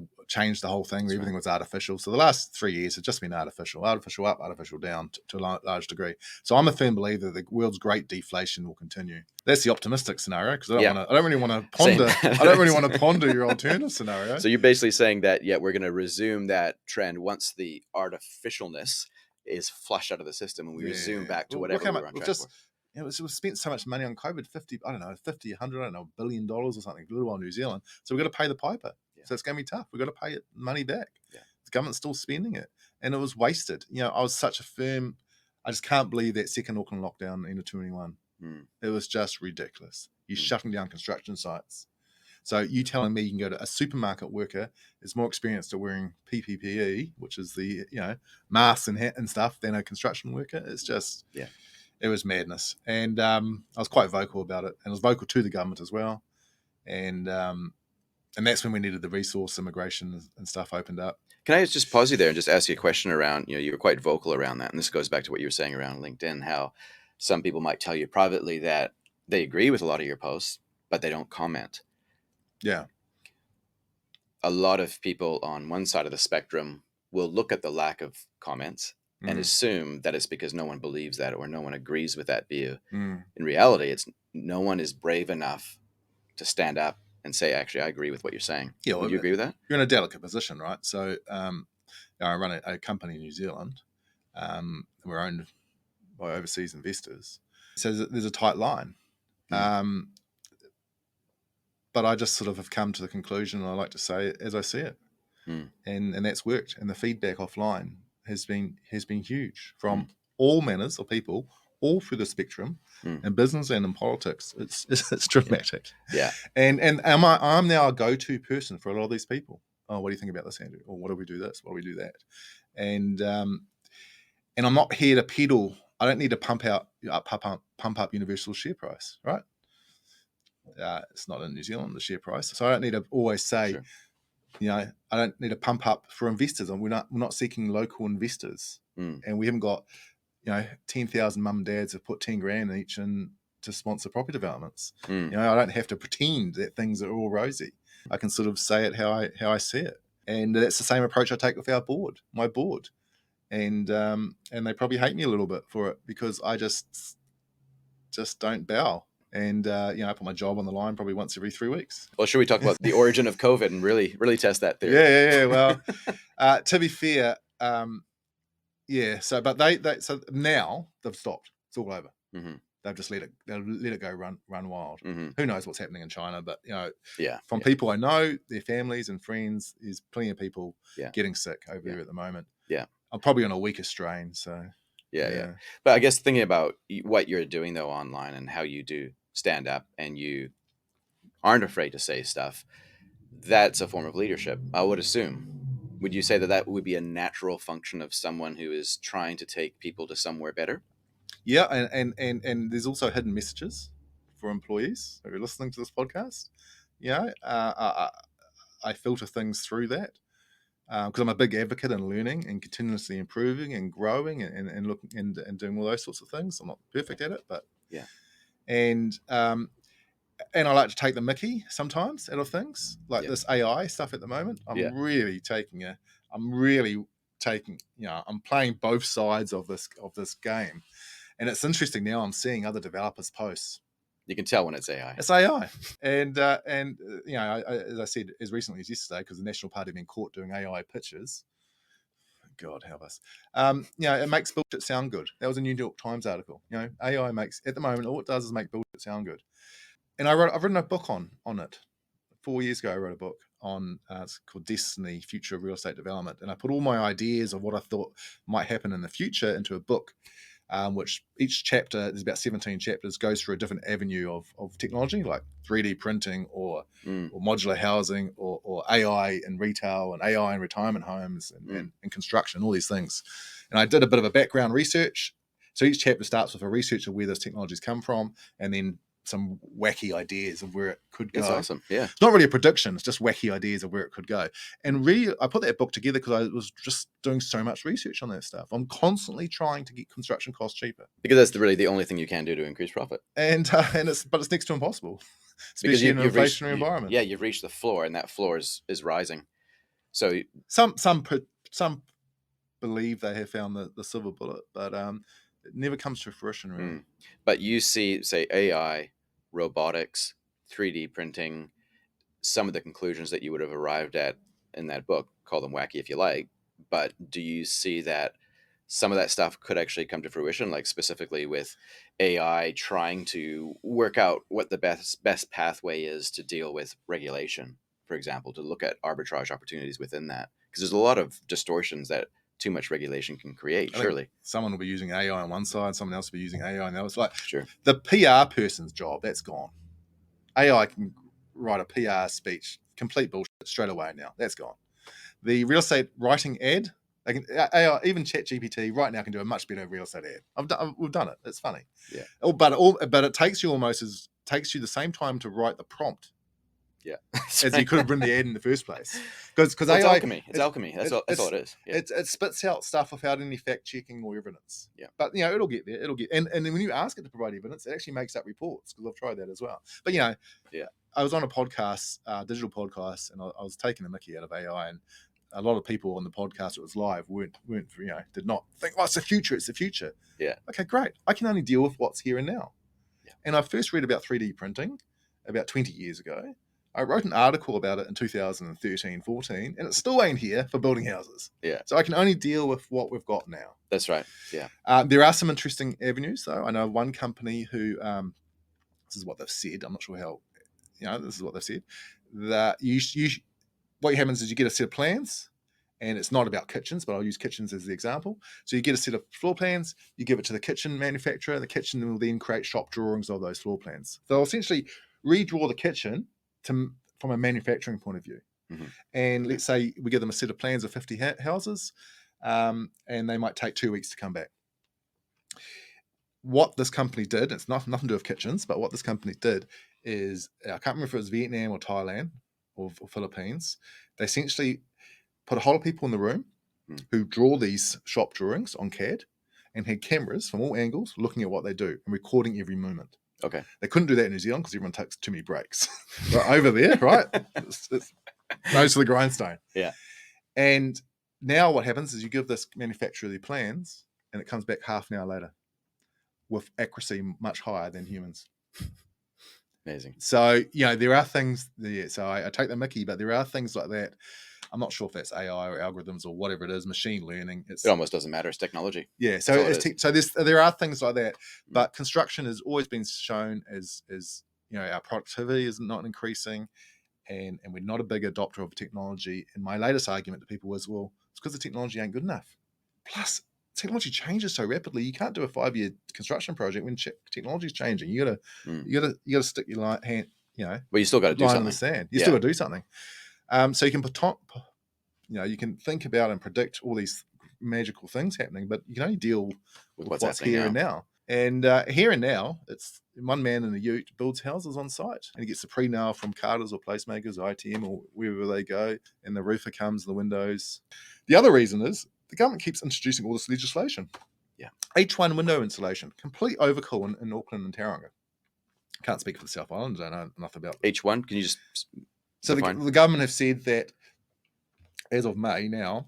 the whole thing. That's Everything right. was artificial. So the last 3 years have just been artificial up, artificial down to a large degree. So I'm a firm believer that the world's great deflation will continue. That's the optimistic scenario because I don't really want to Same. ponder. I don't really want to ponder your alternative scenario. So you're basically saying that, yeah, we're going to resume that trend once the artificialness is flushed out of the system and we resume back to Well, look whatever how we much were on we've track just for. we've spent so much money on COVID, 50, I don't know, 50, 100, I don't know, $1 billion or something, a little while New Zealand. So we've got to pay the piper. Yeah. So it's going to be tough. We've got to pay it money back. Yeah. The government's still spending it. And it was wasted. I was such a firm, I just can't believe that second Auckland lockdown in 2021. Mm. It was just ridiculous. You're shutting down construction sites. So you telling me you can go to a supermarket worker is more experienced at wearing PPE, which is the masks and hat and stuff, than a construction worker. It's just, it was madness. And I was quite vocal about it, and I was vocal to the government as well. And that's when we needed the resource immigration and stuff opened up. Can I just pause you there and just ask you a question around, you were quite vocal around that. And this goes back to what you were saying around LinkedIn, how some people might tell you privately that they agree with a lot of your posts, but they don't comment. Yeah. A lot of people on one side of the spectrum will look at the lack of comments and assume that it's because no one believes that or no one agrees with that view. In reality, it's no one is brave enough to stand up and say, actually, I agree with what you're saying. Yeah, Would you agree with that? You're in a delicate position, right? So I run a company in New Zealand. We're owned by overseas investors. So there's a tight line. But I just sort of have come to the conclusion, and I like to say it as I see it. And that's worked. And the feedback offline has been huge from all manners of people, all through the spectrum, in business and in politics. It's dramatic. Yeah. And I'm now a go-to person for a lot of these people. Oh, what do you think about this, Andrew? Or what do we do this? What do we do that? And I'm not here to peddle. I don't need to pump up universal share price, right? It's not in New Zealand, the share price. So I don't need to always say, I don't need to pump up for investors. And we're not seeking local investors. And we haven't got, 10,000 mum and dads have put 10 grand each in to sponsor property developments. I don't have to pretend that things are all rosy. I can sort of say it how I see it. And that's the same approach I take with my board. And they probably hate me a little bit for it because I just don't bow. And I put my job on the line probably once every 3 weeks. Well, should we talk about the origin of COVID and really test that theory? Yeah. Well, to be fair, So, but so now they've stopped. It's all over. They've just let it go run wild. Who knows what's happening in China? But from people I know, their families and friends, there's plenty of people getting sick over there at the moment. Yeah. I'm probably on a weaker strain. So Yeah. But I guess thinking about what you're doing though online and how you do stand up and you aren't afraid to say stuff, that's a form of leadership, I would assume. Would you say that that would be a natural function of someone who is trying to take people to somewhere better? Yeah, and there's also hidden messages for employees who are listening to this podcast. Yeah, I filter things through that because I'm a big advocate in learning and continuously improving and growing and looking and doing all those sorts of things. I'm not perfect at it, but Yeah. and and I like to take the mickey sometimes out of things like Yeah. this AI stuff at the moment. Yeah. I'm really taking, I'm playing both sides of this game. And it's interesting now. I'm seeing other developers' posts. You can tell when it's AI. It's AI, and as I said, as recently as yesterday, because the National Party have been caught doing AI pitches. God help us. It makes bullshit sound good. That was a New York Times article. AI makes at the moment all it does is make bullshit sound good. And I've written a book on it. 4 years ago, I wrote a book on it's called Destiny: Future of Real Estate Development, and I put all my ideas of what I thought might happen in the future into a book. Which each chapter, there's about 17 chapters, goes through a different avenue of technology, like 3D printing or modular housing or AI in retail and AI in retirement homes and construction, all these things. And I did a bit of a background research. So each chapter starts with a research of where those technologies come from and then some wacky ideas of where it could go. That's awesome. Yeah. It's not really a prediction. It's just wacky ideas of where it could go. And really, I put that book together because I was just doing so much research on that stuff. I'm constantly trying to get construction costs cheaper. Because that's really the only thing you can do to increase profit. And it's next to impossible, especially in an inflationary environment. You've reached the floor, and that floor is rising. So some believe they have found the silver bullet, but it never comes to fruition, really. But you see, say, AI, robotics, 3D printing, some of the conclusions that you would have arrived at in that book, call them wacky if you like, but do you see that some of that stuff could actually come to fruition, like specifically with AI trying to work out what the best pathway is to deal with regulation, for example, to look at arbitrage opportunities within that? Because there's a lot of distortions that too much regulation can create, surely. Someone will be using AI on one side, someone else will be using AI on the other. It's like Sure. the PR person's job, that's gone. AI can write a PR speech, complete bullshit straight away now. That's gone. The real estate writing ad, they can, AI, even ChatGPT right now can do a much better real estate ad. We've done it. It's funny. Yeah. But it takes you the same time to write the prompt. Yeah. As you could have written the ad in the first place. Because AI, it's alchemy. It's alchemy. That's all it is. Yeah. It spits out stuff without any fact checking or evidence. Yeah. But it'll get there. And then when you ask it to provide evidence, it actually makes up reports because I've tried that as well. But yeah. I was on a podcast, digital podcast, and I was taking the mickey out of AI, and a lot of people on the podcast that was live weren't did not think, it's the future. It's the future. Yeah. Okay, great. I can only deal with what's here and now. Yeah. And I first read about 3D printing about 20 years ago. I wrote an article about it in 2013, 14, and it still ain't here for building houses. Yeah. So I can only deal with what we've got now. That's right. Yeah. There are some interesting avenues, though. I know one company who, this is what they've said. I'm not sure how, this is what they've said. That what happens is you get a set of plans, and it's not about kitchens, but I'll use kitchens as the example. So you get a set of floor plans, you give it to the kitchen manufacturer, the kitchen will then create shop drawings of those floor plans. They'll essentially redraw the kitchen from a manufacturing point of view. Mm-hmm. And let's say we give them a set of plans of 50 houses, and they might take 2 weeks to come back. What this company did, it's nothing to do with kitchens, but what this company did is, I can't remember if it was Vietnam or Thailand or Philippines, they essentially put a whole lot of people in the room who draw these shop drawings on CAD and had cameras from all angles looking at what they do and recording every movement. Okay. They couldn't do that in New Zealand because everyone takes too many breaks. But over there, right? It's nose to the grindstone. Yeah. And now what happens is you give this manufacturer the plans and it comes back half an hour later with accuracy much higher than humans. Amazing. So, there are things there. So I take the mickey, but there are things like that. I'm not sure if that's AI or algorithms or whatever it is, machine learning. It almost doesn't matter. It's technology. Yeah. So there are things like that, but construction has always been shown as our productivity is not increasing, and we're not a big adopter of technology. And my latest argument to people was, well, it's because the technology ain't good enough. Plus, technology changes so rapidly. You can't do a 5-year construction project when technology is changing. You gotta stick your hand, But you still got to do line in the something. sand. You still gotta do something. So you can you can think about and predict all these magical things happening, but you can only deal with what's here and now. And here and now, it's one man in a ute builds houses on site, and he gets the pre-nail from carters or placemakers or ITM or wherever they go, and the roofer comes, the windows. The other reason is the government keeps introducing all this legislation. Yeah. H1 window installation, complete overkill in Auckland and Tauranga. Can't speak for the South Island, I know nothing about H1. Can you just So the government have said that as of May now,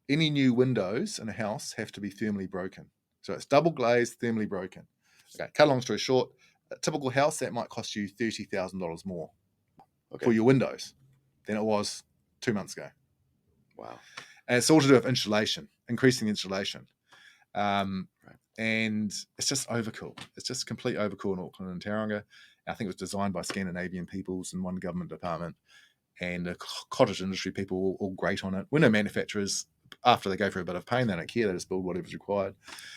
any new windows in a house have to be thermally broken. So it's double glazed, thermally broken. Okay, cut a long story short, a typical house, that might cost you $30,000 more for your windows than it was 2 months ago. Wow. And it's all to do with insulation, increasing insulation. And it's just overkill. It's just complete overkill in Auckland and Tauranga. I think it was designed by Scandinavian peoples in one government department, and the cottage industry people all great on it. Window manufacturers, after they go through a bit of pain, they don't care. They just build whatever's required.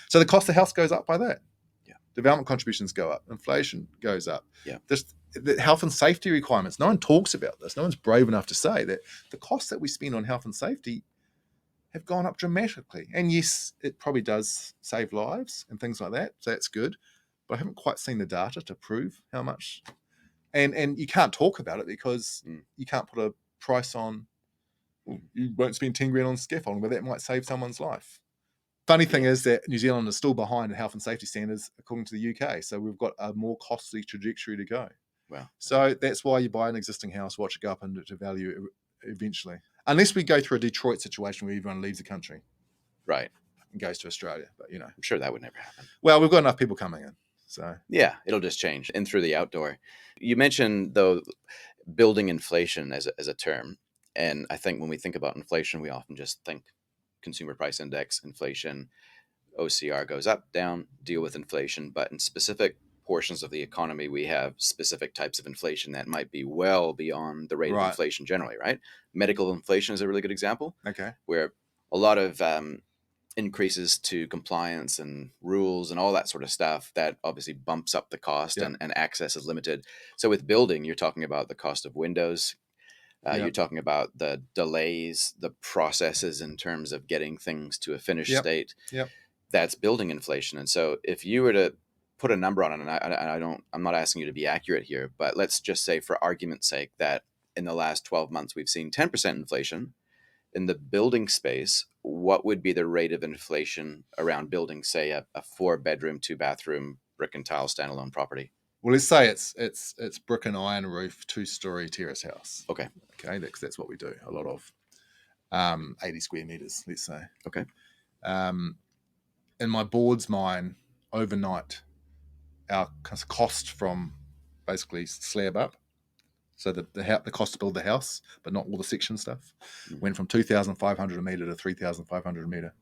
So the cost of the house goes up by that. Yeah. Development contributions go up. Inflation goes up. Yeah. The health and safety requirements. No one talks about this. No one's brave enough to say that the costs that we spend on health and safety have gone up dramatically. And yes, it probably does save lives and things like that. So that's good. But I haven't quite seen the data to prove how much. And you can't talk about it because you can't put a price on. Well, you won't spend 10 grand on scaffolding, but that might save someone's life. Funny thing is that New Zealand is still behind in health and safety standards according to the UK. So we've got a more costly trajectory to go. Wow. So that's why you buy an existing house, watch it go up into value eventually. Unless we go through a Detroit situation where everyone leaves the country. Right. And goes to Australia. But, I'm sure that would never happen. Well, we've got enough people coming in. So yeah, it'll just change in through the outdoor. You mentioned, though, building inflation as a term. And I think when we think about inflation, we often just think consumer price index, inflation, OCR goes up, down, deal with inflation. But in specific portions of the economy, we have specific types of inflation that might be well beyond the rate of inflation generally, right? Medical inflation is a really good example. Okay. Where a lot of increases to compliance and rules and all that sort of stuff that obviously bumps up the cost and access is limited. So with building, you're talking about the cost of windows. You're talking about the delays, the processes in terms of getting things to a finished state. Yep. That's building inflation. And so if you were to put a number on it, and I'm not asking you to be accurate here, but let's just say for argument's sake that in the last 12 months, we've seen 10% inflation in the building space. What would be the rate of inflation around building, say a 4-bedroom, 2-bathroom brick and tile standalone property? Well, let's say it's brick and iron roof, 2-story terrace house. Okay. That's what we do. A lot of 80 square meters, let's say. Okay. In my board's mind, overnight, our cost from basically slab up, so the cost to build the house, but not all the section stuff, went from 2,500 a meter to 3,500 a meter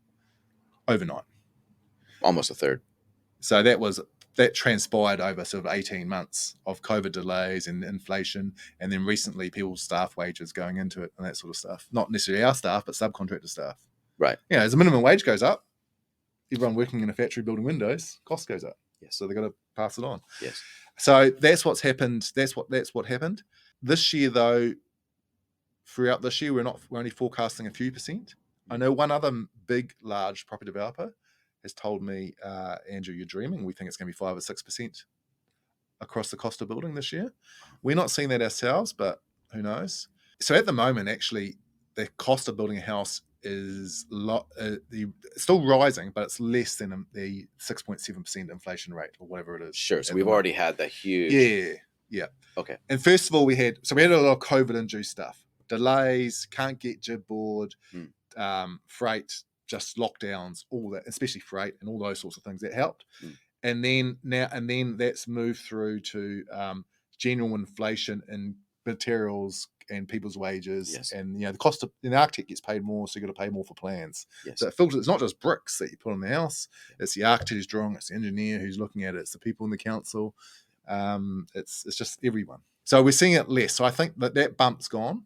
overnight. Almost a third. So that transpired over sort of 18 months of COVID delays and inflation, and then recently people's staff wages going into it and that sort of stuff. Not necessarily our staff, but subcontractor staff. Right. As the minimum wage goes up, everyone working in a factory building windows, cost goes up. Yes. So they've got to pass it on. Yes. So that's what's happened. That's what happened. This year, though, throughout this year, we're only forecasting a few percent. I know one other big, large property developer has told me, Andrew, you're dreaming. We think it's going to be 5 or 6% across the cost of building this year. We're not seeing that ourselves, but who knows? So at the moment, actually, the cost of building a house is still rising, but it's less than the 6.7% inflation rate or whatever it is. Sure. So we've already had the huge. Yeah. Okay. And first of all, we had a lot of COVID-induced stuff. Delays, can't get jibboard, freight, just lockdowns, all that, especially freight and all those sorts of things that helped. And then that's moved through to general inflation in materials and people's wages. Yes. And the cost of an architect gets paid more, so you got to pay more for plans. Yes. So it filters. It's not just bricks that you put on the house. It's the architect who's drawing, it's the engineer who's looking at it, it's the people in the council. It's just everyone. So we're seeing it less. So I think that bump's gone.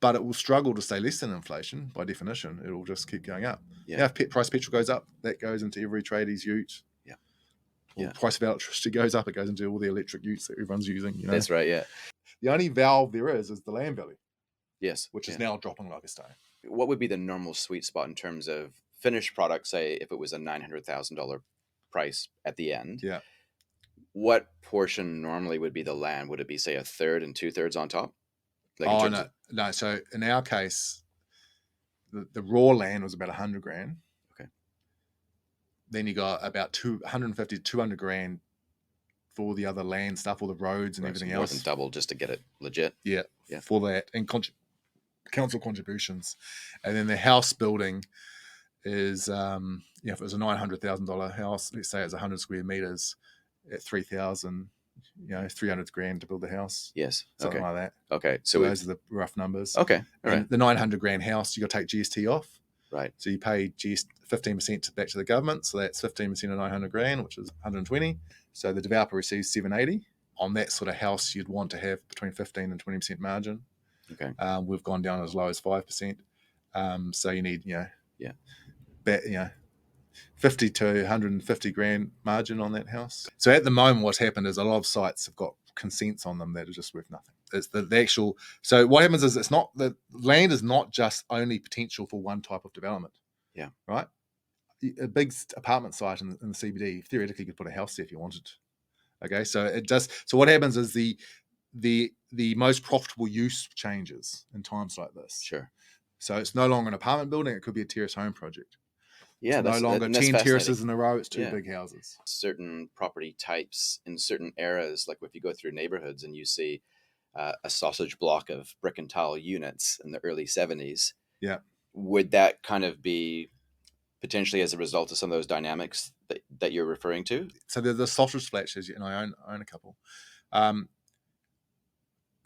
but it will struggle to stay less than inflation by definition. It will just keep going up. Yeah. Now, if price petrol goes up, that goes into every tradies ute. Yeah. Or Yeah. price of electricity goes up, it goes into all the electric utes that everyone's using. You know? That's right. Yeah. The only valve there is the land value. Yes. Which is now dropping like a stone. What would be the normal sweet spot in terms of finished product? Say if it was a $900,000 price at the end. Yeah. What portion normally would be the land? Would it be, say, a third and 2/3 on top? Like no. So in our case, the raw land was about $100,000. Okay. Then you got about 150 to 200 grand for the other land stuff, all the roads and everything else. More than double just to get it legit. Yeah. For that and council contributions, and then the house building is if it was a $900,000 house, let's say it's 100 square meters at 3,000, 300 grand to build the house. Yes. Something like that. Okay. So those are the rough numbers. Okay. All right. The 900 grand house, you got to take GST off. Right. So you pay 15% back to the government. So that's 15% of 900 grand, which is 120. So the developer receives 780. On that sort of house, you'd want to have between 15 and 20% margin. Okay. We've gone down as low as 5%. So you need, 50 to 150 grand margin on that house. So at the moment, what's happened is a lot of sites have got consents on them that are just worth nothing. It's the actual. So what happens is it's not the land is not just only potential for one type of development. Yeah. Right. A big apartment site in the CBD theoretically could put a house there if you wanted. Okay. So it does. So what happens is the most profitable use changes in times like this. Sure. So it's no longer an apartment building. It could be a terrace home project. Yeah, it's no longer 10 terraces in a row. It's two big houses. Certain property types in certain eras, like if you go through neighborhoods and you see a sausage block of brick and tile units in the early 70s. Yeah. Would that kind of be potentially as a result of some of those dynamics that you're referring to? So the sausage flats, and I own a couple.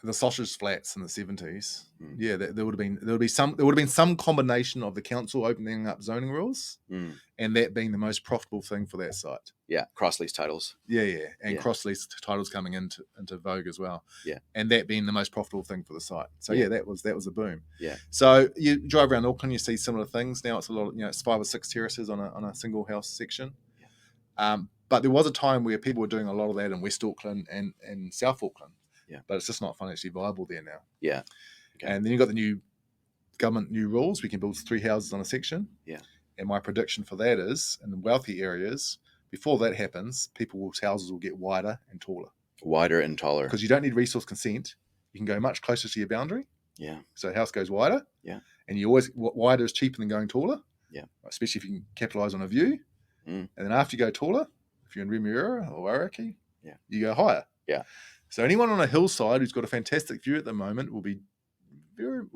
The sausage flats in the 70s, there would have been some combination of the council opening up zoning rules and that being the most profitable thing for that site. Yeah, cross lease titles. And cross lease titles coming into vogue as well. Yeah, and that being the most profitable thing for the site. So that was a boom. Yeah. So you drive around Auckland, you see similar things. Now it's a lot. It's 5 or 6 terraces on a single house section. Yeah. But there was a time where people were doing a lot of that in West Auckland and South Auckland. Yeah. But it's just not financially viable there now. Yeah. Okay. And then you've got the new government rules. We can build 3 houses on a section. Yeah. And my prediction for that is in the wealthy areas, before that happens, people's houses will get wider and taller. Wider and taller. Because you don't need resource consent. You can go much closer to your boundary. Yeah. So the house goes wider. Yeah. And you always, wider is cheaper than going taller. Yeah. Especially if you can capitalize on a view. And then after you go taller, if you're in Remuera or Wairaki, you go higher. Yeah. So anyone on a hillside who's got a fantastic view at the moment will be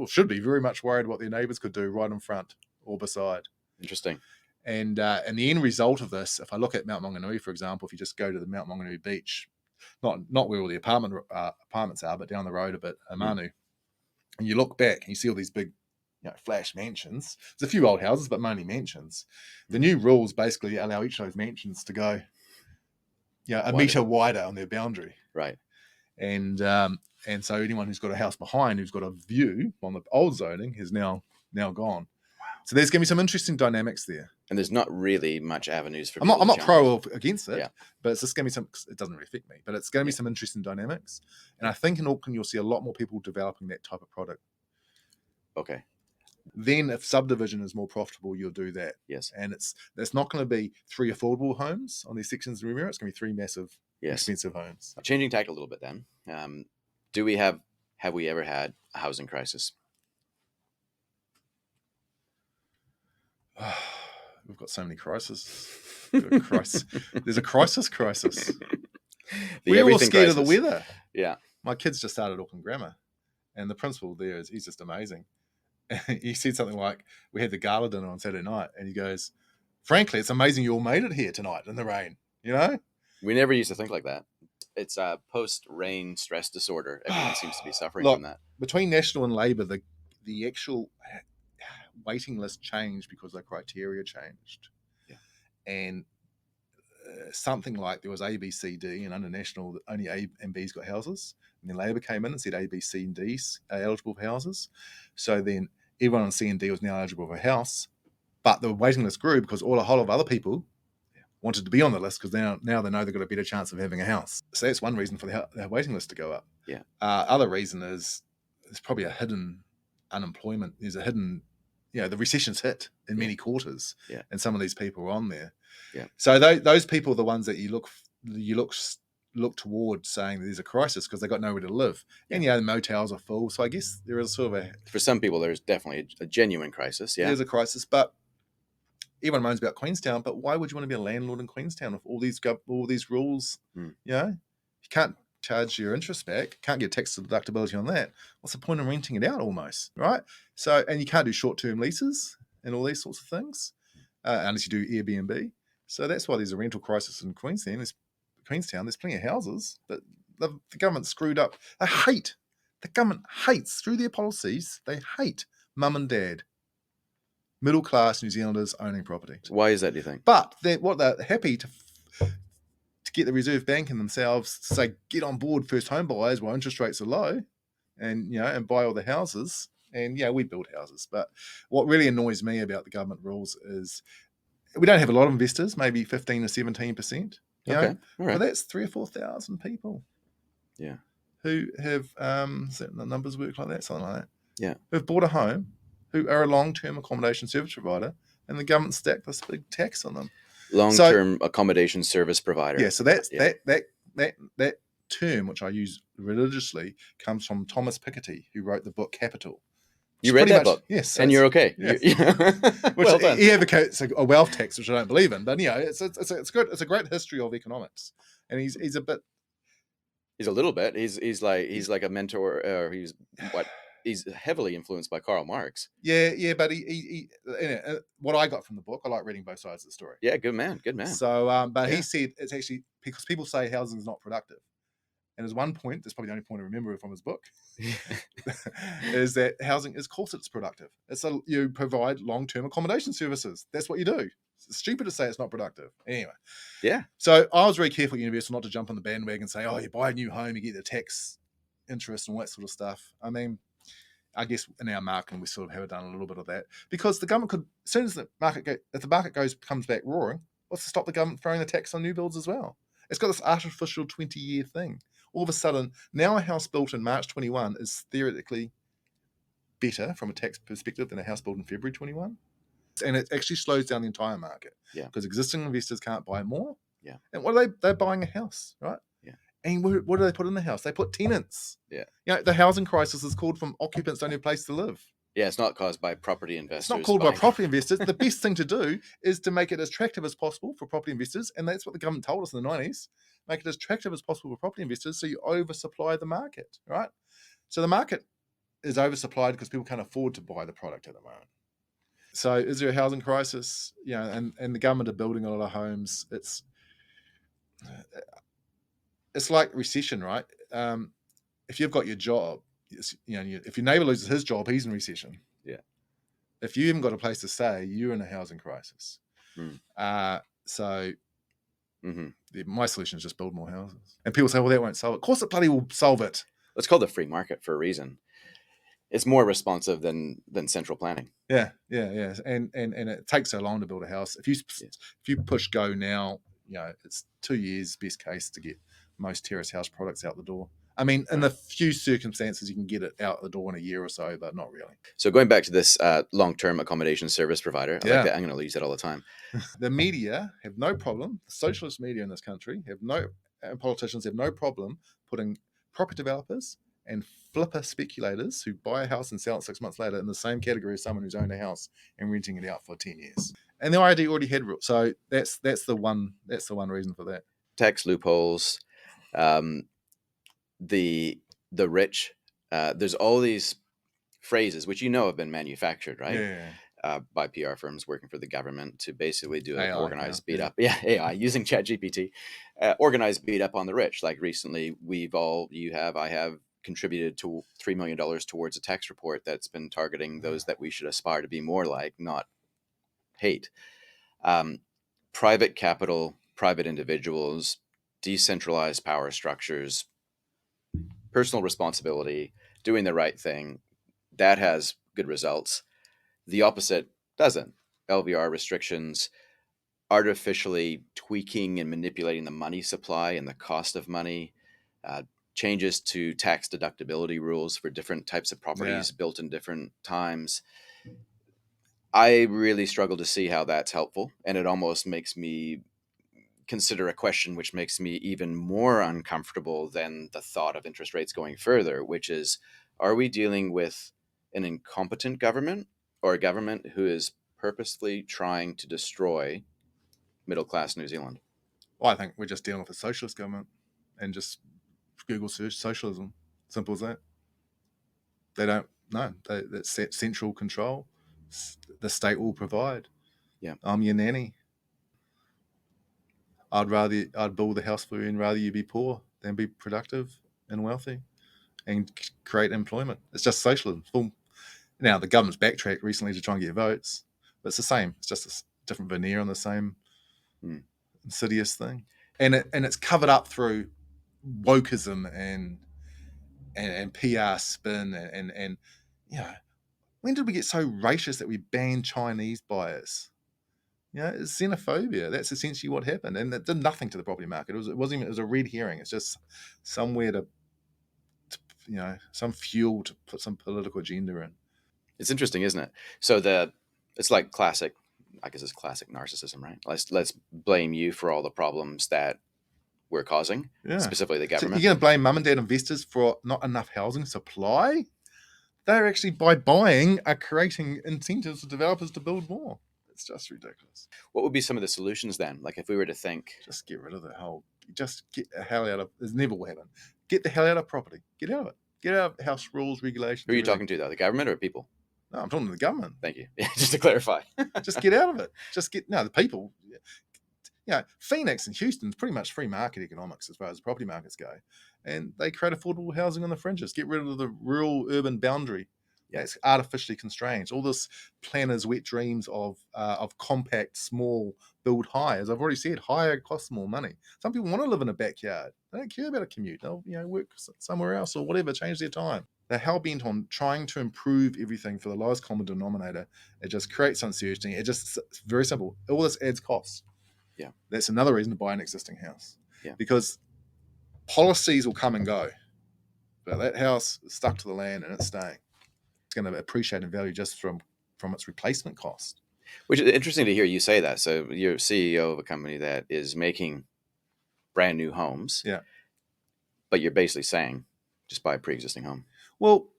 should be very much worried what their neighbours could do right in front or beside. Interesting. And the end result of this, if I look at Mount Maunganui, for example, if you just go to the Mount Maunganui beach, not where all the apartments are, but down the road a bit, Amanu, and you look back and you see all these big, flash mansions. There's a few old houses, but mainly mansions. The new rules basically allow each of those mansions to go, a metre wider on their boundary. Right. And so anyone who's got a house behind who's got a view on the old zoning is now gone. Wow. So there's going to be some interesting dynamics there. And there's not really much avenues for. I'm not pro or against it, yeah. But it's just going to be it doesn't really affect me, but it's going to be some interesting dynamics. And I think in Auckland you'll see a lot more people developing that type of product. Okay. Then if subdivision is more profitable, you'll do that. Yes. And it's not going to be 3 affordable homes on these sections of Remuera. It's going to be 3 massive, expensive homes. Changing tack a little bit then. Have we ever had a housing crisis? We've got so many crises. There's a crisis. We're all scared of the weather. Yeah. My kids just started Auckland Grammar, and the principal there he's just amazing. He said something like, we had the gala dinner on Saturday night, and he goes, frankly, it's amazing you all made it here tonight in the rain, We never used to think like that. It's a post-rain stress disorder. Everyone seems to be suffering from that. Between National and Labour, the actual waiting list changed because the criteria changed. Yeah. And something like there was A, B, C, D, and under National, only A and B's got houses. And then Labor came in and said A, B, C, and D's are eligible for houses. So then everyone on C and D was now eligible for a house. But the waiting list grew because a whole lot of other people wanted to be on the list because now they know they've got a better chance of having a house. So that's one reason for the waiting list to go up. Yeah. Other reason is there's probably a hidden unemployment. There's a hidden, the recession's hit in many quarters, and some of these people are on there. Yeah. So those people are the ones that you look toward, saying there's a crisis because they got nowhere to live, and the motels are full. So I guess there is sort of for some people there's definitely a genuine crisis. Yeah, there's a crisis, but everyone moans about Queenstown. But why would you want to be a landlord in Queenstown with all these rules? You can't charge your interest back, can't get tax deductibility on that. What's the point of renting it out almost, right? So, and you can't do short-term leases and all these sorts of things unless you do Airbnb. So that's why there's a rental crisis in Queenstown. There's plenty of houses, but the government screwed up. The government hates, through their policies, they hate mum and dad, middle-class New Zealanders owning property. Why is that, do you think? But they're happy to get the Reserve Bank and themselves to say, get on board first home buyers while interest rates are low, and buy all the houses. And we build houses. But what really annoys me about the government rules is we don't have a lot of investors, maybe 15 or 17%. Okay, all right. But that's 3,000 or 4,000 people. Yeah. Who have the numbers work like that, something like that. Yeah. Who've bought a home, who are a long-term accommodation service provider, and the government stacked this big tax on them. Long-term accommodation service provider. Yeah, so that term, which I use religiously, comes from Thomas Piketty, who wrote the book Capital. You read that book? Yes. And you're okay. Yes. Well done. He advocates a wealth tax, which I don't believe in, but it's good. It's a great history of economics, and he's a bit. He's a little bit. He's like a mentor. He's heavily influenced by Karl Marx. Yeah, but he what I got from the book, I like reading both sides of the story. Yeah, good man. So, but he said it's actually because people say housing is not productive, and there's one point. That's probably the only point I remember from his book, is that housing is, of course, it's productive. You provide long-term accommodation services. That's what you do. It's stupid to say it's not productive. Anyway. Yeah. So I was very careful at Universal not to jump on the bandwagon and say, oh, you buy a new home, you get the tax interest and all that sort of stuff. I mean, I guess in our marketing, we sort of have done a little bit of that because the government could, as soon as the market comes back roaring, what's to stop the government throwing the tax on new builds as well? It's got this artificial 20-year thing. All of a sudden, now a house built in March 21 is theoretically better from a tax perspective than a house built in February 21. And it actually slows down the entire market. Yeah. Because existing investors can't buy more. Yeah. And what are they? They're buying a house, right? Yeah. And what do they put in the house? They put tenants. Yeah. The housing crisis is called from occupants don't have a place to live. Yeah, it's not caused by property investors. It's not called by property investors. The best thing to do is to make it as attractive as possible for property investors. And that's what the government told us in the 90s. Make it as attractive as possible for property investors so you oversupply the market, right? So the market is oversupplied because people can't afford to buy the product at the moment. So is there a housing crisis? And the government are building a lot of homes. It's like recession, right? If you've got your job, if your neighbor loses his job, he's in recession. Yeah. If you haven't got a place to stay, you're in a housing crisis. My solution is just build more houses. And people say, well, that won't solve it. Of course it bloody will solve it. It's called the free market for a reason. It's more responsive than central planning. Yeah. And it takes so long to build a house. If you push go now, it's 2 years best case to get most terrace house products out the door. I mean, in the few circumstances you can get it out the door in a year or so, but not really. So going back to this long-term accommodation service provider, I like that. I'm going to use that all the time. The media have no problem. The socialist media in this country and politicians have no problem putting property developers and flipper speculators who buy a house and sell it 6 months later in the same category as someone who's owned a house and renting it out for 10 years. And the IRD already had rules. So that's the one reason for that. Tax loopholes, the rich. There's all these phrases which have been manufactured, right? Yeah. By PR firms working for the government to basically do an AI, organized beat up. Yeah, AI using ChatGPT, organized beat up on the rich. Like recently, I have contributed to $3 million towards a tax report that's been targeting those that we should aspire to be more like, not hate. Private capital private individuals, decentralized power structures, personal responsibility, doing the right thing, that has good results. The opposite doesn't. LVR restrictions, artificially tweaking and manipulating the money supply and the cost of money, uh, changes to tax deductibility rules for different types of Yeah. properties built in different times. I really struggle to see how that's helpful, and it almost makes me consider a question which makes me even more uncomfortable than the thought of interest rates going further, which is, are we dealing with an incompetent government or a government who is purposefully trying to destroy middle class New Zealand? Well, I think we're just dealing with a socialist government, and just Google search socialism. Simple as that. They don't know. That's central control. The state will provide. Yeah. I'm your nanny. I'd build a house for you and rather you be poor than be productive and wealthy and create employment. It's just socialism. Now the government's backtracked recently to try and get votes, but it's the same. It's just a different veneer on the same insidious thing, and it's covered up through wokeism and PR spin and when did we get so racist that we banned Chinese buyers? It's xenophobia. That's essentially what happened, and it did nothing to the property market. It was a red herring. It's just somewhere to some fuel to put some political agenda in. It's interesting, isn't it? So it's like classic, I guess it's classic narcissism, right? Let's blame you for all the problems that we're causing, specifically the So government. you're going to blame mum and dad investors for not enough housing supply? They're actually, by buying, are creating incentives for developers to build more. It's just ridiculous. What would be some of the solutions then? Like if we were to think, just get rid of the whole, just get the hell out of, this never will happen. Get the hell out of property. Get out of it. Get out of house rules, regulations. Who are you talking to though? The government or people? No, I'm talking to the government. Thank you. Just to clarify. Just get out of it. The people. Phoenix and Houston's pretty much free market economics as far as property markets go. And they create affordable housing on the fringes. Get rid of the rural-urban boundary. It's artificially constrained. All this planners' wet dreams of compact, small, build high. As I've already said, higher costs more money. Some people want to live in a backyard. They don't care about a commute. They'll work somewhere else or whatever, change their time. They're hell-bent on trying to improve everything for the lowest common denominator. It just creates uncertainty. It's very simple. All this adds costs. Yeah. That's another reason to buy an existing house. Yeah. Because policies will come and go. But that house is stuck to the land and it's staying. It's going to appreciate in value just from its replacement cost. Which is interesting to hear you say that. So you're CEO of a company that is making brand new homes. Yeah. But you're basically saying just buy a pre-existing home. Well,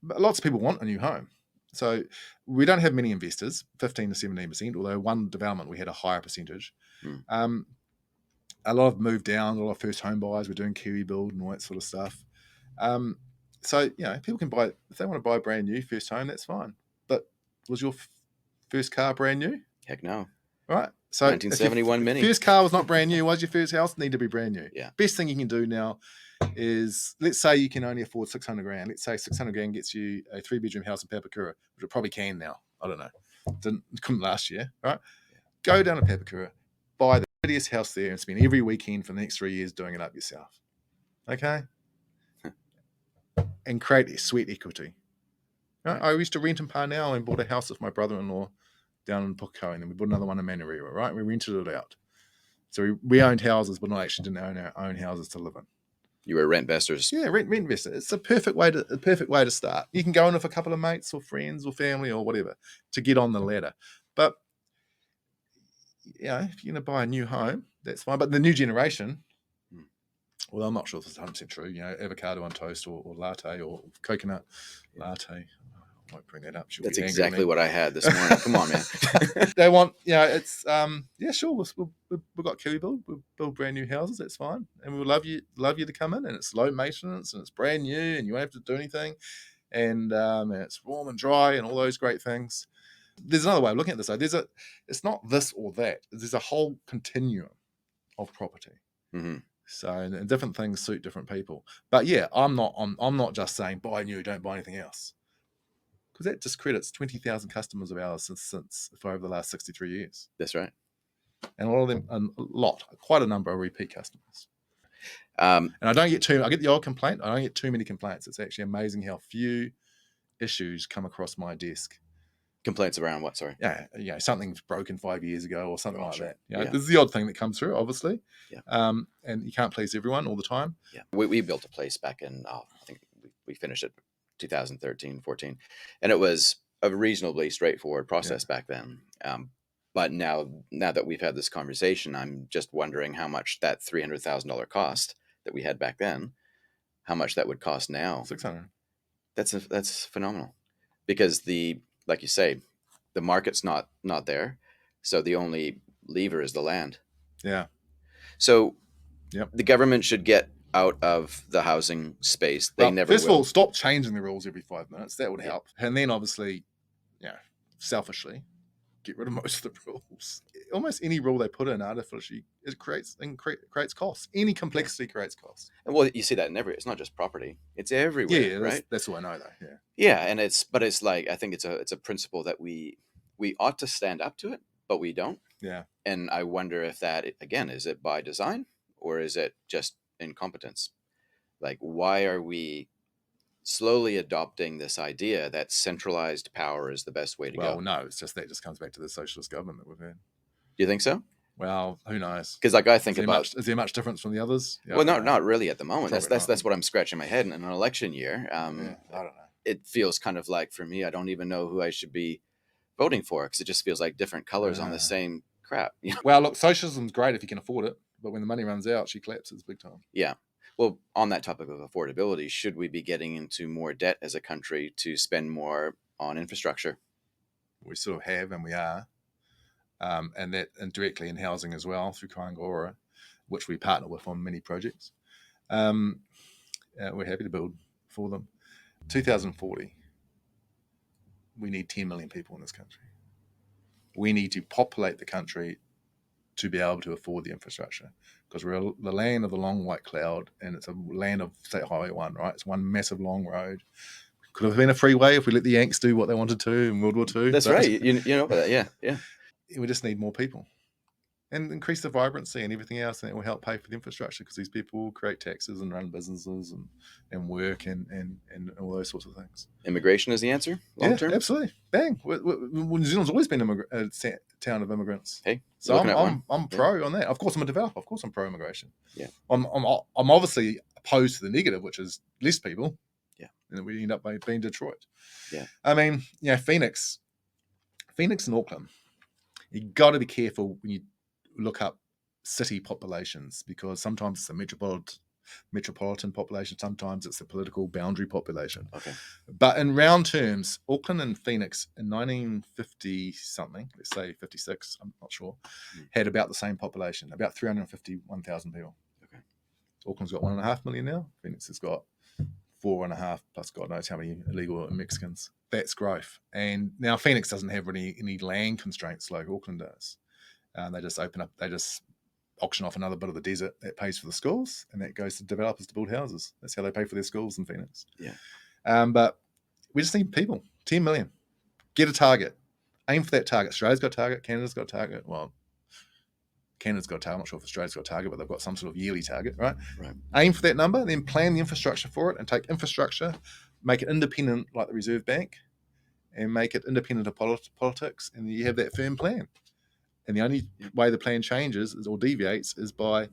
lots of people want a new home. So we don't have many investors, 15 to 17%, although one development we had a higher percentage. A lot have moved down, a lot of first home buyers. We're doing Kiwi Build and all that sort of stuff. So, people can buy, if they want to buy a brand new first home, that's fine. But was your first car brand new? Heck no. Right. So 1971 Mini. First car was not brand new. Why does your first house need to be brand new? Yeah. Best thing you can do now is, let's say you can only afford 600 grand. Let's say 600 grand gets you a 3-bedroom house in Papakura, which it probably can now. I don't know. Couldn't last year, right? Yeah. Go down to Papakura, buy the prettiest house there and spend every weekend for the next 3 years doing it up yourself. Okay? And create sweat equity. Right? I used to rent in Parnell and bought a house with my brother-in-law down in Pukekohe, and then we bought another one in Manurewa, right? We rented it out. So we owned houses, but not actually didn't own our own houses to live in. You were rent investors. Yeah, rent investor. It's a perfect way to start. You can go in with a couple of mates or friends or family or whatever to get on the ladder. But if you're going to buy a new home, that's fine. But the new generation, well, I'm not sure if it's 100% true. Avocado on toast or latte or coconut latte. I won't bring that up. That's exactly what I had this morning. Come on, man. They want, it's, sure. We've got Kiwi Build. We'll build brand new houses. That's fine. And we'll love you to come in, and it's low maintenance and it's brand new and you won't have to do anything. And it's warm and dry and all those great things. There's another way of looking at this though. It's not this or that. There's a whole continuum of property. Mm-hmm. So and different things suit different people. But yeah, I'm not just saying buy new, don't buy anything else. Because that discredits 20,000 customers of ours since for over the last 63 years. That's right. And a lot of them, quite a number are repeat customers. Um, And I get the odd complaint. I don't get too many complaints. It's actually amazing how few issues come across my desk. Complaints around what? Sorry. Yeah, something's broken 5 years ago or something like that. Yeah. This is the odd thing that comes through, obviously. Yeah. And you can't please everyone all the time. Yeah. We built a place back in, I think we finished it 2013, 14, and it was a reasonably straightforward process back then. But now that we've had this conversation, I'm just wondering how much that $300,000 cost that we had back then, how much that would cost now. $600. That's phenomenal, because like you say, the market's not there, so the only lever is the land. Yeah. So the government should get out of the housing space. They never first will. of all, stop changing the rules every 5 minutes. That would help. And then obviously, selfishly, get rid of most of the rules. Almost any rule they put in artificially, it creates costs. Any complexity creates costs. And well, you see that in it's not just property; it's everywhere. Yeah, right. That's what I know, though. Yeah. Yeah, and it's like, I think it's a principle that we ought to stand up to it, but we don't. Yeah. And I wonder if that, again, is it by design or is it just incompetence? Like, why are we slowly adopting this idea that centralized power is the best way to go? Well, no, it's just that just comes back to the socialist government that we've had. Do you think so? Well, who knows? Because I think is there much difference from the others? Well, not really at the moment. That's what I'm scratching my head in an election year. I don't know. It feels kind of like, for me, I don't even know who I should be voting for, because it just feels like different colors on the same crap. Well, look, socialism's great if you can afford it, but when the money runs out, she collapses big time. Yeah. Well, on that topic of affordability, should we be getting into more debt as a country to spend more on infrastructure? We sort of have, and we are. And directly in housing as well through Kaingora, which we partner with on many projects. We're happy to build for them. 2040, we need 10 million people in this country. We need to populate the country to be able to afford the infrastructure, because we're the land of the long white cloud, and it's a land of State Highway 1, right? It's one massive long road. Could have been a freeway if we let the Yanks do what they wanted to in World War II. That's right. You know about that, yeah. We just need more people and increase the vibrancy and everything else, and it will help pay for the infrastructure, because these people will create taxes and run businesses and work and all those sorts of things. Immigration is the answer long term? Absolutely. Bang. New Zealand's always been a town of immigrants. Hey, so I'm pro on that. Of course, I'm a developer. Of course, I'm pro immigration. Yeah. I'm obviously opposed to the negative, which is less people. Yeah. And then we end up being Detroit. Yeah. I mean, Phoenix and Auckland. You got to be careful when you look up city populations, because sometimes it's a metropolitan population, sometimes it's a political boundary population. Okay. But in round terms, Auckland and Phoenix in 1950 something, let's say 56, I'm not sure, had about the same population, about 351,000 people. Okay. Auckland's got 1.5 million now. Phoenix has got 4.5, plus God knows how many illegal Mexicans. That's growth. And now Phoenix doesn't have any land constraints like Auckland does. They just auction off another bit of the desert that pays for the schools, and that goes to developers to build houses. That's how they pay for their schools in Phoenix. Yeah. But we just need people. 10 million. Get a target. Aim for that target. Australia's got a target. Canada's got a target. Well, Canada's got a target. I'm not sure if Australia's got a target, but they've got some sort of yearly target, right? Right. Aim for that number, then plan the infrastructure for it, and take infrastructure, make it independent like the Reserve Bank, and make it independent of politics, and you have that firm plan. And the only way the plan changes or deviates is by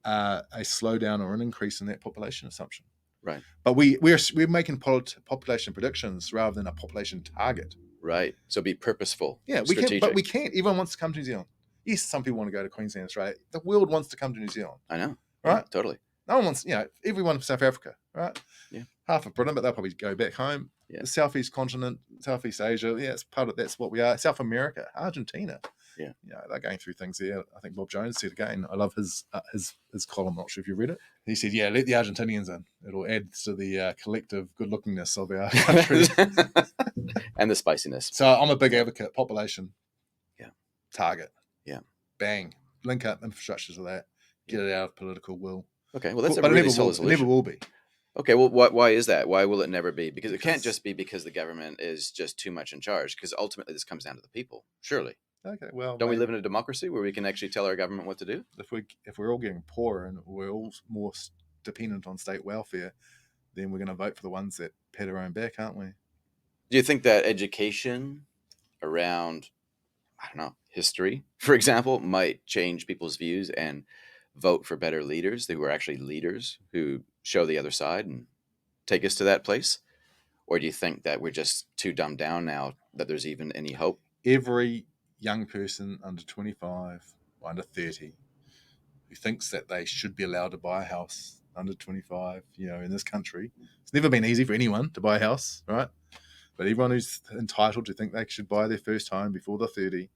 a slowdown or an increase in that population assumption. Right. But we're making population predictions rather than a population target. Right. So be purposeful. Yeah, we can, but we can't. Everyone wants to come to New Zealand. Yes, some people want to go to Queensland, Australia. The world wants to come to New Zealand. I know. Right? Yeah, totally. No one wants, everyone from South Africa, right? Yeah. Half of Britain, but they'll probably go back home. Yeah. The Southeast continent, Southeast Asia, it's part of, that's what we are. South America, Argentina. Yeah. They're going through things there. I think Bob Jones said again, I love his column, I'm not sure if you read it. He said, let the Argentinians in. It'll add to the collective good lookingness of our country. And the spiciness. So I'm a big advocate, population. Yeah. Target. Yeah. Bang. Link up infrastructure to that. Get it out of political will. Okay, well, that's a really solid solution. It never will be. Okay, well, why is that? Why will it never be? Because it can't just be because the government is just too much in charge, because ultimately this comes down to the people, surely. Okay, well, Don't we maybe live in a democracy where we can actually tell our government what to do? if we're all getting poorer and we're all more dependent on state welfare, then we're going to vote for the ones that pat our own back, aren't we? Do you think that education around, I don't know, history, for example, might change people's views and vote for better leaders who are actually leaders who show the other side and take us to that place? Or do you think that we're just too dumbed down now that there's even any hope? Every young person under 25 or under 30 who thinks that they should be allowed to buy a house under 25, in this country, it's never been easy for anyone to buy a house, right? But everyone who's entitled to think they should buy their first home before they're 30,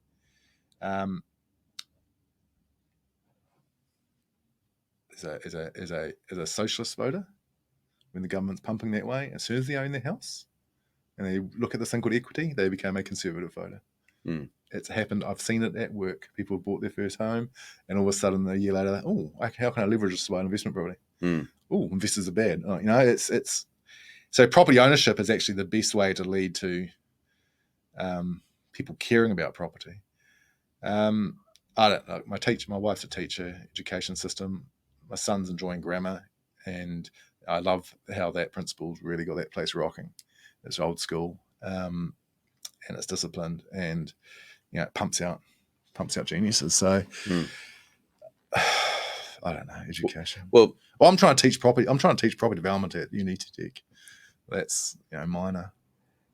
is a socialist voter when the government's pumping that way. As soon as they own their house and they look at this thing called equity, they become a conservative voter. Mm. It's happened. I've seen it at work. People have bought their first home, and all of a sudden, a year later, how can I leverage this to buy an investment property? Mm. Oh, investors are bad. It's so property ownership is actually the best way to lead to people caring about property. I don't know. My wife's a teacher, education system. My son's enjoying grammar, and I love how that principal's really got that place rocking. It's old school, and it's disciplined, and it pumps out geniuses. So I don't know, education. Well, I'm trying to teach property. I'm trying to teach property development at Unity Tech. That's minor.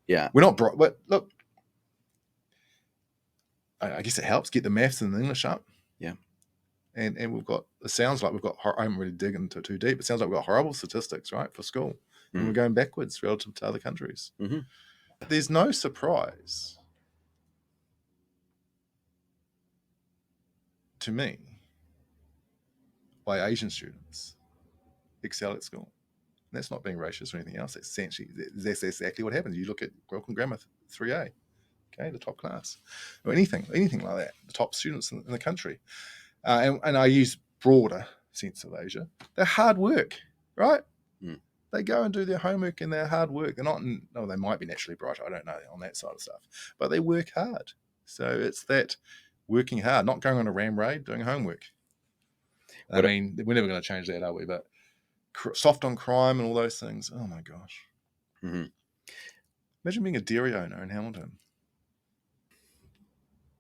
Yeah, We're not bright. But look, I guess it helps get the maths and the English up. Yeah. And we've got, it sounds like we've got, I haven't really dig into it too deep. It sounds like we've got horrible statistics, right, for school. And we're going backwards relative to other countries. Mm-hmm. There's no surprise to me why Asian students excel at school. And that's not being racist or anything else. That's exactly what happens. You look at Welcome Grammar 3A, okay, the top class, or anything like that, the top students in the country. And I use broader sense of Asia. They're hard work, right? Mm. They go and do their homework and they're hard work. They're not, they might be naturally bright. I don't know on that side of stuff, but they work hard. So it's that working hard, not going on a ram raid, doing homework. We're never going to change that, are we? But soft on crime and all those things. Oh my gosh. Mm-hmm. Imagine being a dairy owner in Hamilton.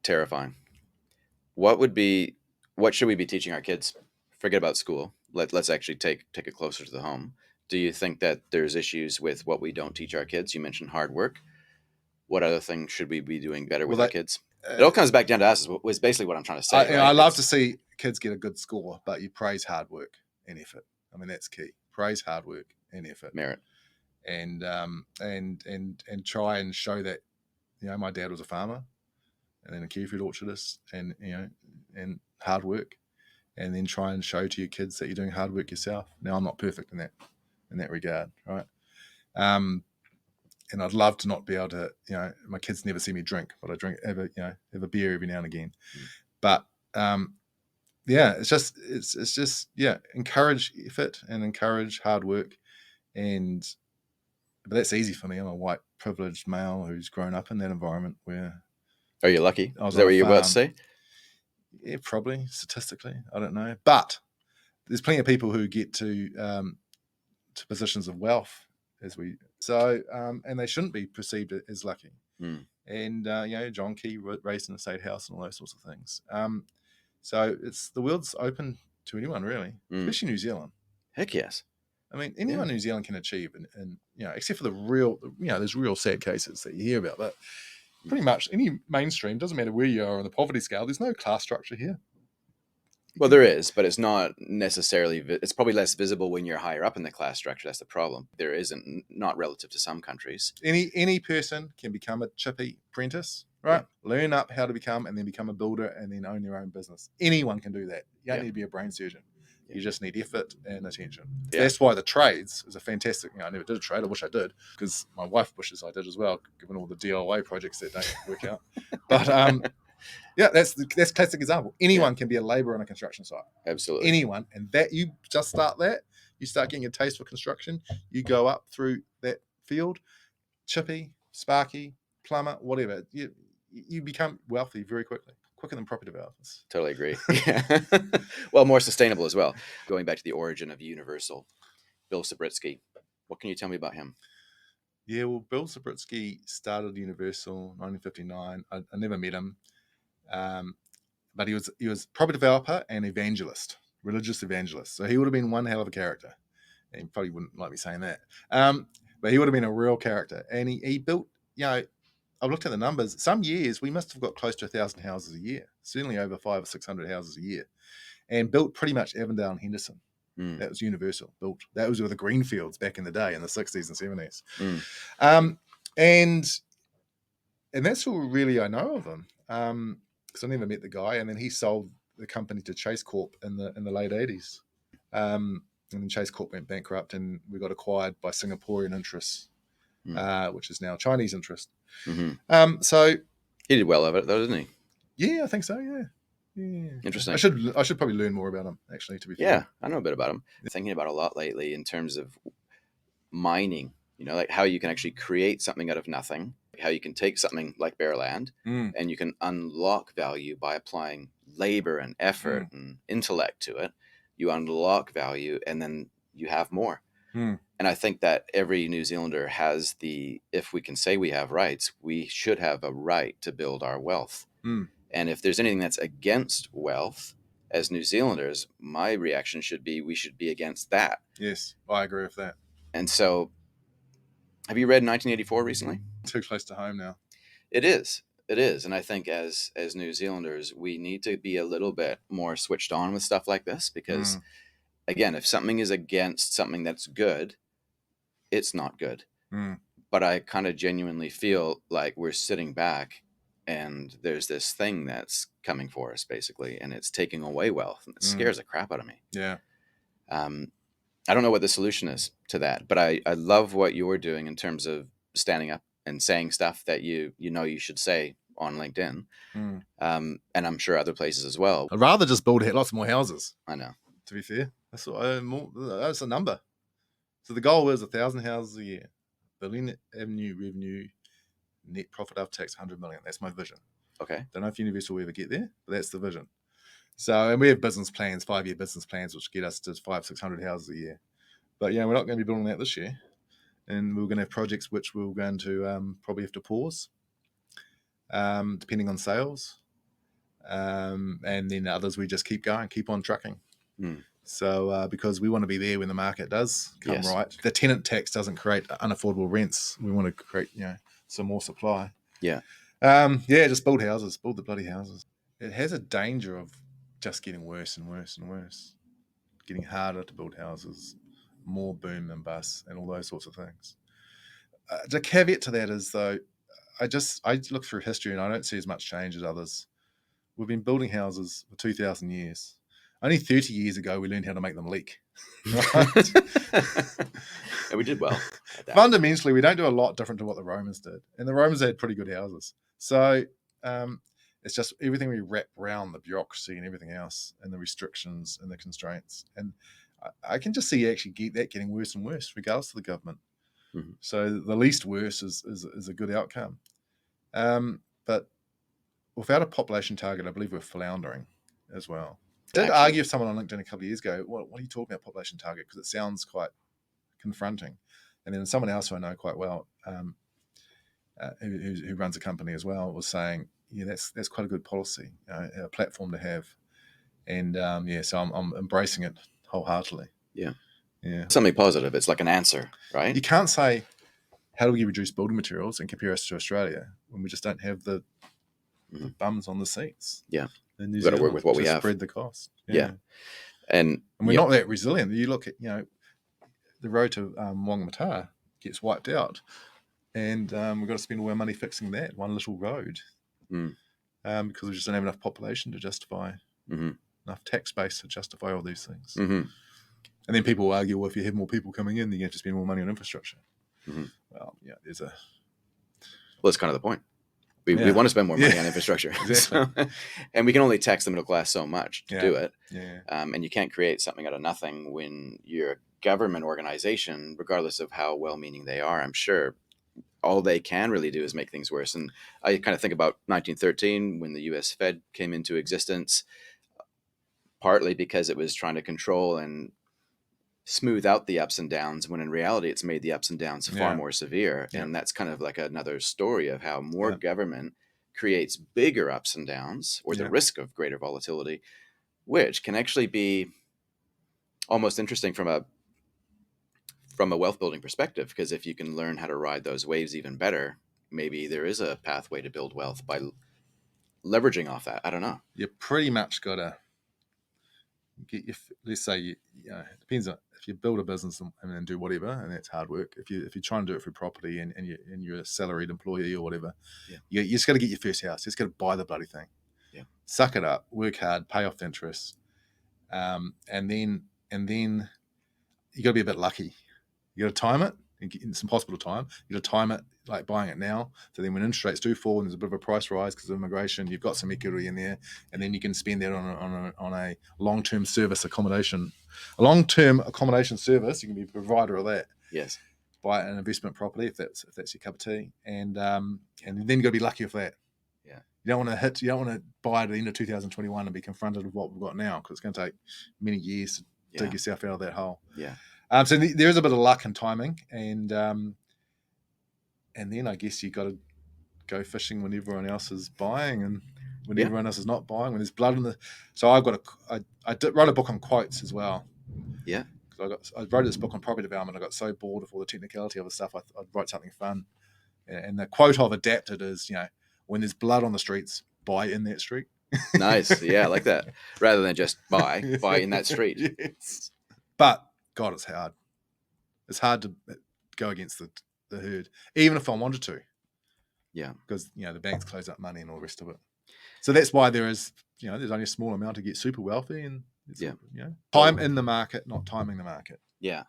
Terrifying. What should we be teaching our kids? Forget about school. Let's actually take it closer to the home. Do you think that there's issues with what we don't teach our kids? You mentioned hard work. What other things should we be doing better with our kids? It all comes back down to us, is basically what I'm trying to say. I love to see kids get a good score, but you praise hard work and effort. I mean, that's key. Praise hard work and effort. Merit. And try and show that, my dad was a farmer and then a kiwifruit orchardist and hard work, and then try and show to your kids that you're doing hard work yourself. Now, I'm not perfect in that regard, right? And I'd love to not be able to, my kids never see me drink, but I have a beer every now and again. But it's just encourage effort and encourage hard work. But that's easy for me. I'm a white privileged male who's grown up in that environment where. Are you lucky? Is that what you're about to say? Yeah, probably statistically, I don't know. But there's plenty of people who get to positions of wealth and they shouldn't be perceived as lucky. Mm. And John Key raised in a state house and all those sorts of things. So the world's open to anyone really, especially New Zealand. Heck yes. I mean, anyone in New Zealand can achieve, and except for the real, there's real sad cases that you hear about, but pretty much any mainstream, doesn't matter where you are on the poverty scale, there's no class structure here. Well, there is, but it's not necessarily, it's probably less visible when you're higher up in the class structure. That's the problem. There isn't, not relative to some countries. Any person can become a chippy apprentice, right? Yeah. Learn up how to become, and then become a builder, and then own their own business. Anyone can do that. You don't need to be a brain surgeon. You just need effort and attention. Yeah. That's why the trades is a fantastic. I never did a trade. I wish I did, because my wife wishes I did as well, given all the DIY projects that don't work out. But that's classic example. Anyone can be a labourer on a construction site. Absolutely. Anyone, and that you just start that. You start getting a taste for construction. You go up through that field, chippy, sparky, plumber, whatever. you become wealthy very quickly, quicker than property developers. Totally agree. Yeah. Well, more sustainable as well. Going back to the origin of Universal, Bill Sabritsky. What can you tell me about him? Yeah, well, Bill Sabritsky started Universal in 1959. I never met him, but he was property developer and evangelist, religious evangelist. So he would have been one hell of a character. And he probably wouldn't like me saying that, but he would have been a real character. And he built, I've looked at the numbers. Some years we must have got close to 1,000 houses a year, certainly over 500 or 600 houses a year, and built pretty much Avondale and Henderson. That was Universal built. That was with the Greenfields back in the day in the 60s and 70s. And that's all really I know of him, because I never met the guy. And then he sold the company to Chase Corp in the late 80s. And then Chase Corp went bankrupt, and we got acquired by Singaporean interests, which is now Chinese interest. So he did well of it, though, didn't he? Yeah, I think so. Yeah. Interesting. I should probably learn more about him, actually, to be fair. Yeah, I know a bit about him. Thinking about a lot lately in terms of mining, like how you can actually create something out of nothing, how you can take something like bare land and you can unlock value by applying labor and effort and intellect to it. You unlock value and then you have more. And I think that every New Zealander has if we can say we have rights, we should have a right to build our wealth. And if there's anything that's against wealth, as New Zealanders, my reaction should be we should be against that. Yes, I agree with that. And so, have you read 1984 recently? Too close to home now. It is. And I think as New Zealanders, we need to be a little bit more switched on with stuff like this because, again, if something is against something that's good, it's not good. But I kind of genuinely feel like we're sitting back and there's this thing that's coming for us, basically, and it's taking away wealth. And it scares the crap out of me. Yeah. I don't know what the solution is to that, but I love what you're doing in terms of standing up and saying stuff that you should say on LinkedIn, and I'm sure other places as well. I'd rather just build lots more houses. I know. To be fair, that's a number. So the goal is 1,000 houses a year, billion avenue revenue, net profit after tax 100 million. That's my vision. Okay. Don't know if Universal will ever get there, but that's the vision. So, and we have business plans, 5-year business plans, which get us to 500-600 houses a year. But we're not going to be building that this year, and we're going to have projects which we're going to probably have to pause, depending on sales, and then others we just keep going, keep on trucking. So because we want to be there when the market does come right. The tenant tax doesn't create unaffordable rents. We want to create some more supply. Just build houses, build the bloody houses. It has a danger of just getting worse and worse and worse, getting harder to build houses, more boom and bust and all those sorts of things. The caveat to that is, though, I look through history and I don't see as much change as others. We've been building houses for 2,000 years. Only 30 years ago, we learned how to make them leak. Right? And we did well at that. Fundamentally, we don't do a lot different to what the Romans did. And the Romans had pretty good houses. So it's just everything we wrap around the bureaucracy and everything else and the restrictions and the constraints. And I can just see actually getting worse and worse, regardless of the government. So the least worse is a good outcome. But without a population target, I believe we're floundering as well. I did argue with someone on LinkedIn a couple of years ago, what are you talking about population target? Because it sounds quite confronting. And then someone else who I know quite well, who runs a company as well, was saying, that's quite a good policy, a platform to have. And so I'm embracing it wholeheartedly. Yeah. Something positive. It's like an answer, right? You can't say, how do we reduce building materials and compare us to Australia when we just don't have the bums on the seats? Yeah. We've got to work with what we have. Spread the cost. And we're not that resilient. You look at, the road to Whangamata gets wiped out, and we've got to spend all our money fixing that one little road because we just don't have enough population to justify, enough tax base to justify all these things. And then people will argue, well, if you have more people coming in, then you have to spend more money on infrastructure. Well, that's kind of the point. We want to spend more money on infrastructure. Exactly. And we can only tax the middle class so much to do it. Yeah. And you can't create something out of nothing when you're a government organization, regardless of how well-meaning they are, I'm sure. all they can really do is make things worse. And I kind of think about 1913 when the US Fed came into existence, partly because it was trying to control and smooth out the ups and downs, when in reality it's made the ups and downs far more severe. And that's kind of like another story of how more government creates bigger ups and downs, or the risk of greater volatility, which can actually be almost interesting from a wealth building perspective, because if you can learn how to ride those waves even better, maybe there is a pathway to build wealth by leveraging off that. I don't know. You pretty much got to get your, let's say, it depends on if you build a business and do whatever, and that's hard work. If you try and do it through property and you're a salaried employee or whatever, you just got to get your first house. You just got to buy the bloody thing. Yeah. Suck it up, work hard, pay off the interest, and then you got to be a bit lucky. You got to time it. It's impossible to time. You got to time it like buying it now. So then when interest rates do fall and there's a bit of a price rise because of immigration, you've got some equity in there, and then you can spend that on a long-term service accommodation. A long-term accommodation service, you can be a provider of that. Yes. Buy an investment property if that's your cup of tea, and then you got to be lucky with that. Yeah. You don't want to buy at the end of 2021 and be confronted with what we've got now, because it's going to take many years to dig yourself out of that hole. Yeah. So there is a bit of luck and timing, and then I guess you got to go fishing when everyone else is buying and when everyone else is not buying. When there's blood in the, so I wrote a book on quotes as well. Yeah, because I wrote this book on property development. I got so bored of all the technicality of the stuff. I'd write something fun, and the quote I've adapted is, when there's blood on the streets, buy in that street. Nice. Yeah, I like that. Rather than just buy in that street. Yes. But God, it's hard. It's hard to go against the herd, even if I wanted to. Yeah. Because, the banks close up money and all the rest of it. So that's why there's only a small amount to get super wealthy, and time in the market, not timing the market. Yeah.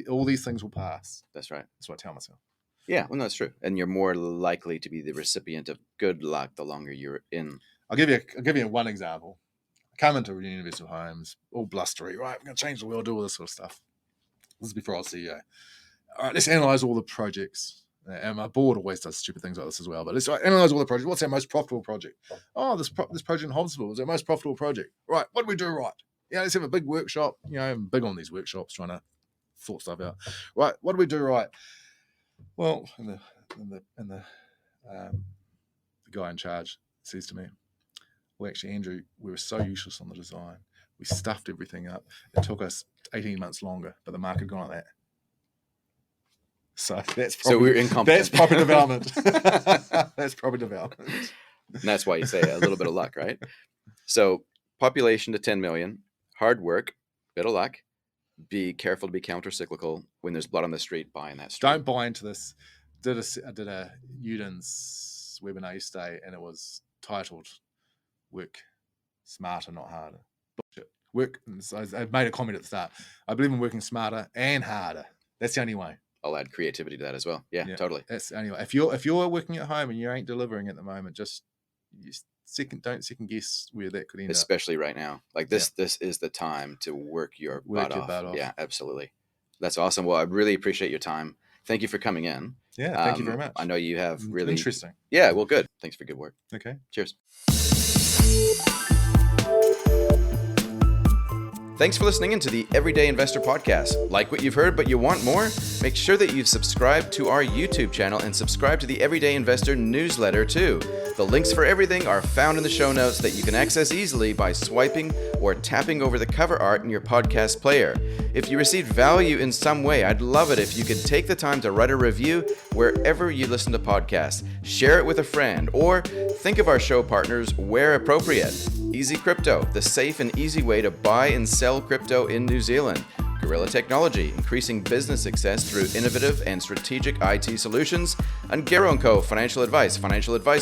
All these things will pass. That's right. That's what I tell myself. Yeah, well, that's true. And you're more likely to be the recipient of good luck the longer you're in. I'll give you one example. I come into Universal Homes, all blustery, right? We're going to change the world, do all this sort of stuff. This is before I was CEO. All right, let's analyze all the projects. And my board always does stupid things like this as well. But let's analyze all the projects. What's our most profitable project? Oh, this project in Hobsonville is our most profitable project. Right, what do we do right? Let's have a big workshop. I'm big on these workshops, trying to sort stuff out. Right, what do we do right? Well, the guy in charge says to me, well, actually, Andrew, we were so useless on the design. We stuffed everything up. It took us 18 months longer, but the market gone like that. So we're incompetent. That's property development. That's property development. And that's why you say a little bit of luck, right? So population to 10 million, hard work, bit of luck. Be careful to be counter-cyclical. When there's blood on the street, buy in that street. Don't buy into this. I did a Udin's webinar yesterday, and it was titled "Work Smarter, Not Harder." Bullshit. Work. So I made a comment at the start. I believe in working smarter and harder. That's the only way. I'll add creativity to that as well. Yeah, totally. That's the only way. If you're working at home and you ain't delivering at the moment, don't second guess where that could end Especially right now. Like this is the time to work your butt off. Yeah, absolutely. That's awesome. Well, I really appreciate your time. Thank you for coming in. Yeah, thank you very much. I know you have really interesting. Yeah, well, good. Thanks for good work. Okay. Cheers. Thanks for listening into the Everyday Investor Podcast. Like what you've heard, but you want more? Make sure that you've subscribed to our YouTube channel and subscribe to the Everyday Investor newsletter too. The links for everything are found in the show notes that you can access easily by swiping or tapping over the cover art in your podcast player. If you received value in some way, I'd love it if you could take the time to write a review wherever you listen to podcasts. Share it with a friend, or think of our show partners where appropriate. Easy Crypto, the safe and easy way to buy and sell crypto in New Zealand. Gorilla Technology, increasing business success through innovative and strategic IT solutions. And Garo & Co. Financial advice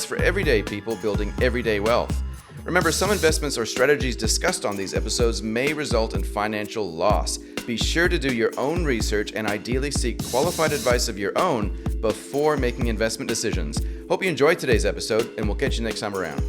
for everyday people building everyday wealth. Remember, some investments or strategies discussed on these episodes may result in financial loss. Be sure to do your own research and ideally seek qualified advice of your own before making investment decisions. Hope you enjoyed today's episode, and we'll catch you next time around.